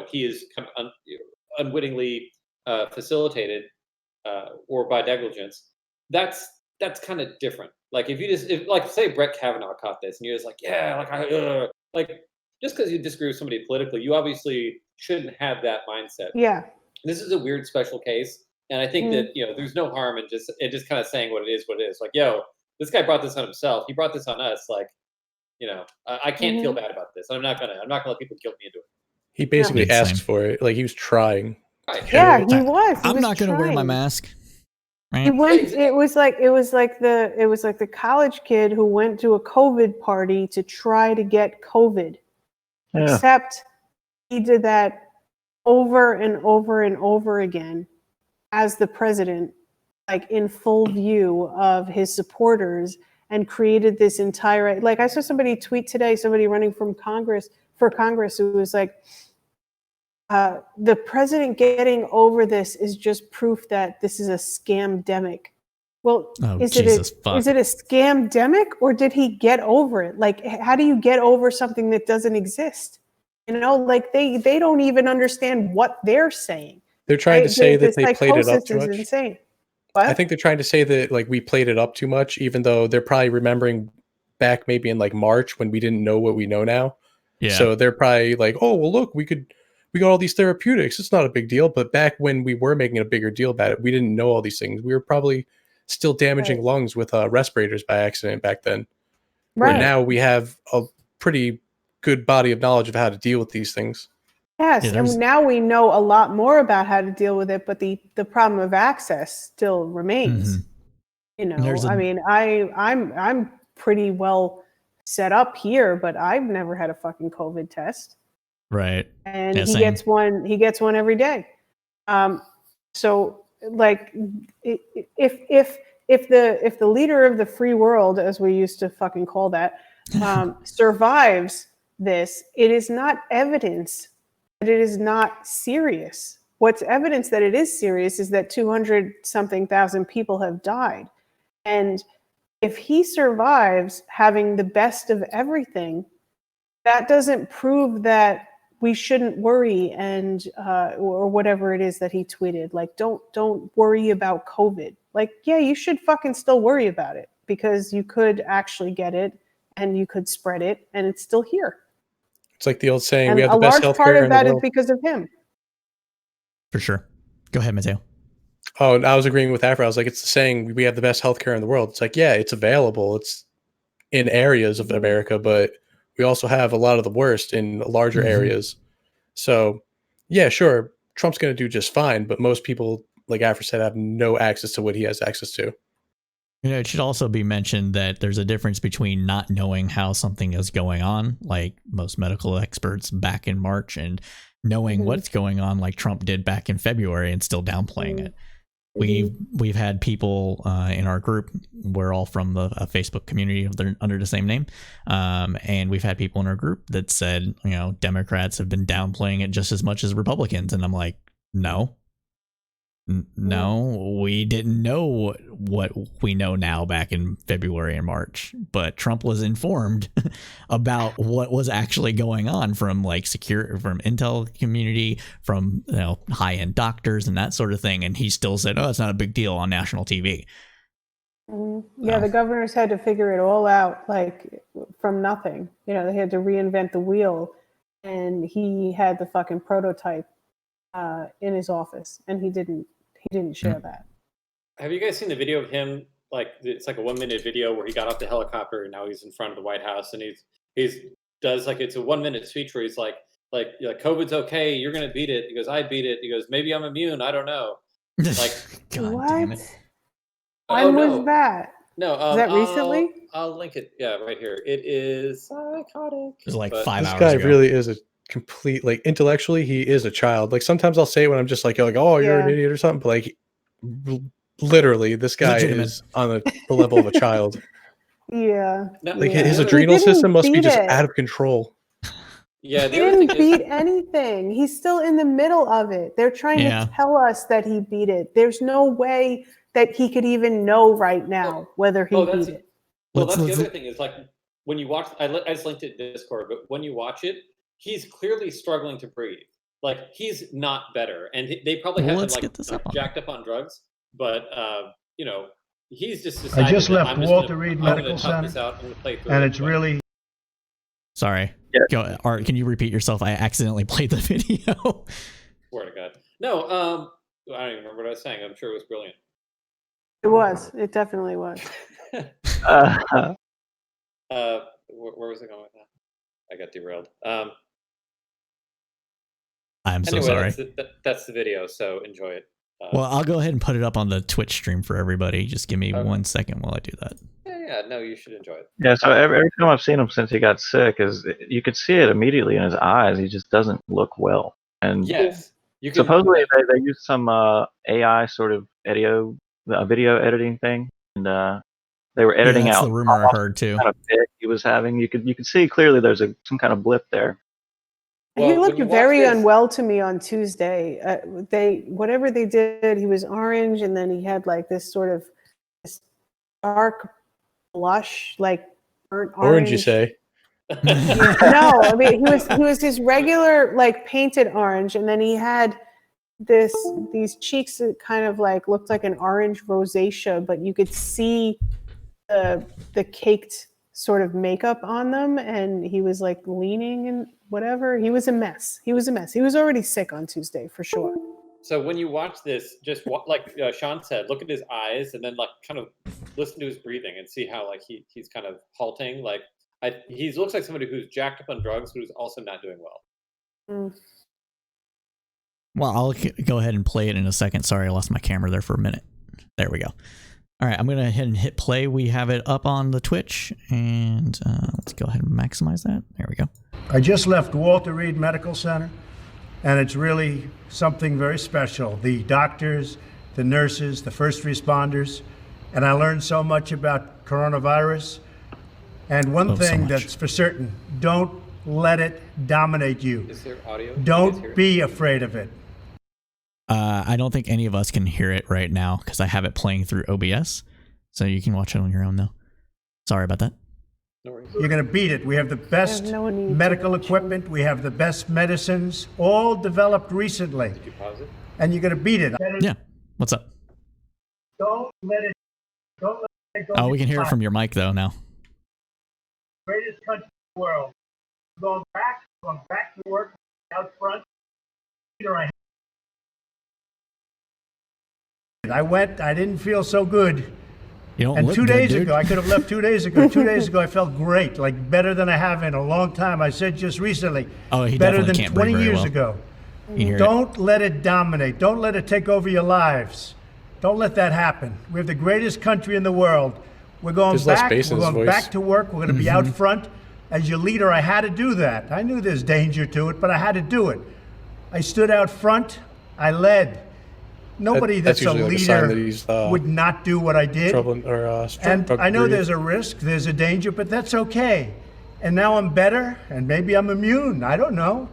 he is kind of unwittingly facilitated or by negligence. That's kind of different. Like, if like say Brett Kavanaugh caught this and you're just like, just because you disagree with somebody politically, you obviously shouldn't have that mindset. Yeah. This is a weird special case, and I think that there's no harm in just kind of saying what it is. Like, this guy brought this on himself. He brought this on us. Like, I can't feel bad about this. I'm not gonna let people guilt me into it. He basically asked for it. Like, he was trying. Right. Yeah, he was. I'm not going to wear my mask. Right? He went. It was like the college kid who went to a COVID party to try to get COVID. Yeah. Except he did that over and over and over again as the president, like in full view of his supporters, and created this entire, like, I saw somebody tweet today, somebody running for Congress who was like, the president getting over this is just proof that this is a scamdemic. Well, is it a scamdemic, or did he get over it? Like, how do you get over something that doesn't exist? Like, they don't even understand what they're saying. They're trying to say that they played it up too much. Insane. What? I think they're trying to say that, like, we played it up too much, even though they're probably remembering back maybe in like March when we didn't know what we know now. Yeah. So they're probably like, oh, well, look, we got all these therapeutics. It's not a big deal. But back when we were making a bigger deal about it, we didn't know all these things. We were probably still damaging lungs with respirators by accident back then. Right. Where now we have a pretty good body of knowledge of how to deal with these things. Yes, Yeah, and now we know a lot more about how to deal with it, but the problem of access still remains. You know, I mean, I'm pretty well set up here, but I've never had a fucking COVID test. Right. And Yeah, he same. gets one every day. So like if the leader of the free world, as we used to fucking call that, survives this, it is not evidence that it is not serious. What's evidence that it is serious is that 200-something thousand people have died. And if he survives having the best of everything, that doesn't prove that we shouldn't worry and or whatever it is that he tweeted. Like, don't worry about COVID. Like, yeah, you should fucking still worry about it because you could actually get it and you could spread it and it's still here. It's like the old saying, And we have a the best large part healthcare of in the that is world. because of him. For sure. Go ahead, Mateo. Oh, and I was agreeing with Afra. I was like, it's the saying, we have the best healthcare in the world. It's like, yeah, it's available. It's in areas of America, but we also have a lot of the worst in larger areas. So, yeah, sure, Trump's going to do just fine, but most people, like Afra said, have no access to what he has access to. You know, it should also be mentioned that there's a difference between not knowing how something is going on, like most medical experts back in March, and knowing what's going on, like Trump did back in February, and still downplaying it. We've had people in our group. We're all from the Facebook community under the same name, and we've had people in our group that said, you know, Democrats have been downplaying it just as much as Republicans, and I'm like, no, we didn't know what we know now back in February and March, but Trump was informed about what was actually going on from like from intel community, from, you know, high-end doctors and that sort of thing, and he still said, oh, it's not a big deal on national TV. Yeah, the governors had to figure it all out, like from nothing. You know, they had to reinvent the wheel, and he had the fucking prototype in his office, and he didn't share that. Have you guys seen the video of him? Like, it's like a 1-minute video where he got off the helicopter and now he's in front of the White House, and he's does like, it's a 1-minute speech where he's like COVID's okay, you're gonna beat it. He goes, I beat it. He goes, maybe I'm immune, I don't know. Like, God what? damn it. When was that? No, Is that recently? I'll link it. Yeah, right here. It is psychotic. It was like but 5 This hours guy ago. really is a complete, like, intellectually, he is a child. Like, sometimes I'll say it when I'm just like, oh, you're an idiot or something, but like, literally, this guy is on the level of a child. Yeah. Like, his adrenal system must be just out of control. Yeah, he didn't beat anything. He's still in the middle of it. They're trying to tell us that he beat it. There's no way that he could even know right now whether he beat it. Well, that's the other thing is, like, when you watch, I just linked it in Discord, but when you watch it, he's clearly struggling to breathe. Like, he's not better, and they probably have him like jacked up on drugs. But you know, he's just decided. I just left Walter gonna, Reed I'm Medical gonna Center, and it's really. Sorry. Yeah. Go, Art, can you repeat yourself? I accidentally played the video. Swear to God. No, I don't even remember what I was saying. I'm sure it was brilliant. It was. It definitely was. Where was I going with that? I got derailed. I'm so sorry. That's the video, so enjoy it. Well, I'll go ahead and put it up on the Twitch stream for everybody. Just give me 1 second while I do that. Yeah, no, you should enjoy it. Yeah, so every time I've seen him since he got sick, you could see it immediately in his eyes. He just doesn't look well. And yes, supposedly they used some AI sort of video editing thing, and they were editing that's out the rumor I heard too. Kind of fit he was having. You could see clearly there's some kind of blip there. Well, he looked very unwell to me on Tuesday. Whatever they did, he was orange, and then he had like this sort of this dark blush, like burnt orange. You say? No, I mean he was this regular like painted orange, and then he had these cheeks that kind of like looked like an orange rosacea, but you could see the caked sort of makeup on them, and he was like leaning and whatever. He was a mess. He was already sick on Tuesday for sure. So when you watch this, just like Sean said, look at his eyes and then like kind of listen to his breathing and see how like he's kind of halting. Like he looks like somebody who's jacked up on drugs who's also not doing well. Well, I'll go ahead and play it in a second. Sorry, I lost my camera there for a minute. There we go. All right, I'm going to head and hit play. We have it up on the Twitch, and let's go ahead and maximize that. There we go. I just left Walter Reed Medical Center, and it's really something very special. The doctors, the nurses, the first responders, and I learned so much about coronavirus. And one thing that's for certain, don't let it dominate you. Is there audio? Don't be afraid of it. I don't think any of us can hear it right now because I have it playing through OBS. So you can watch it on your own, though. Sorry about that. No worries. You're going to beat it. We have the best medical equipment. We have the best medicines, all developed recently. Did you pause it? And you're going to beat it. Yeah. What's up? Don't let it go. Oh, we can hear it from your mic, though, now. Greatest country in the world. Going back to work out front. I didn't feel so good. You don't And look 2 good, days dude. ago, I could have left 2 days ago. 2 days ago, I felt great, like better than I have in a long time. I said just recently, Oh, he better definitely than can't breathe 20 very years well. ago. You can hear it. Don't let it dominate. Don't let it take over your lives. Don't let that happen. We have the greatest country in the world. We're going There's less back. bass in We're his going voice. back to work. We're going to be out front. As your leader, I had to do that. I knew there's danger to it, but I had to do it. I stood out front. I led. Nobody That's that's a usually like a sign that leader he's would not do what I did. And I know there's a risk, there's a danger, but that's okay. And now I'm better, and maybe I'm immune. I don't know.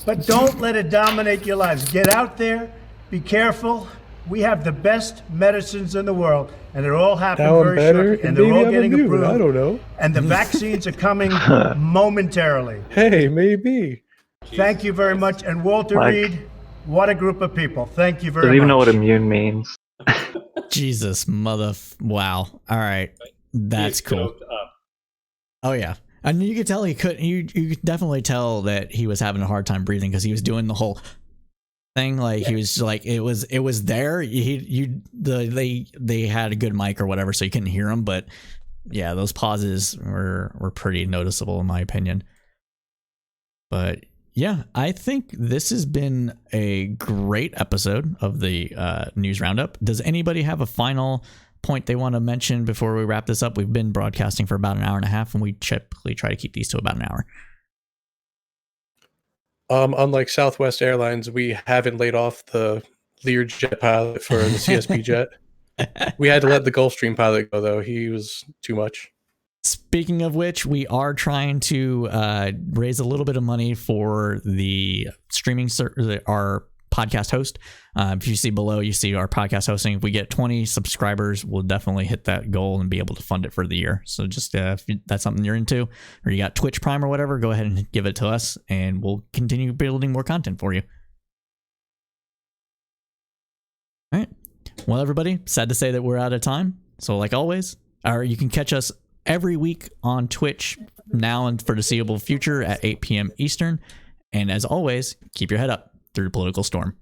But don't let it dominate your lives. Get out there, be careful. We have the best medicines in the world, and it all happened Now I'm very better, shortly, and and they're maybe all I'm getting immune. approved. I don't know. And the vaccines are coming momentarily. Hey, maybe. Thank you very much. And Walter Like- Reed, what a group of people. Thank you very Doesn't much. even know what immune means. Jesus, wow. All right. That's He's cool. choked up. Oh, yeah. And you could tell he couldn't, you could definitely tell that he was having a hard time breathing because he was doing the whole thing. Like he was like, it was there. They had a good mic or whatever, so you couldn't hear him. But yeah, those pauses were pretty noticeable in my opinion. But yeah, I think this has been a great episode of the News Roundup. Does anybody have a final point they want to mention before we wrap this up? We've been broadcasting for about an hour and a half, and we typically try to keep these to about an hour. Unlike Southwest Airlines, we haven't laid off the Learjet pilot for the CSP jet. We had to let the Gulfstream pilot go, though. He was too much. Speaking of which, we are trying to raise a little bit of money for the streaming, our podcast host. If you see below, you see our podcast hosting. If we get 20 subscribers, we'll definitely hit that goal and be able to fund it for the year. So just if that's something you're into, or you got Twitch Prime or whatever, go ahead and give it to us, and we'll continue building more content for you. All right. Well, everybody, sad to say that we're out of time. So like always, you can catch us every week on Twitch now and for the foreseeable future at 8 p.m. Eastern. And as always, keep your head up through the political storm.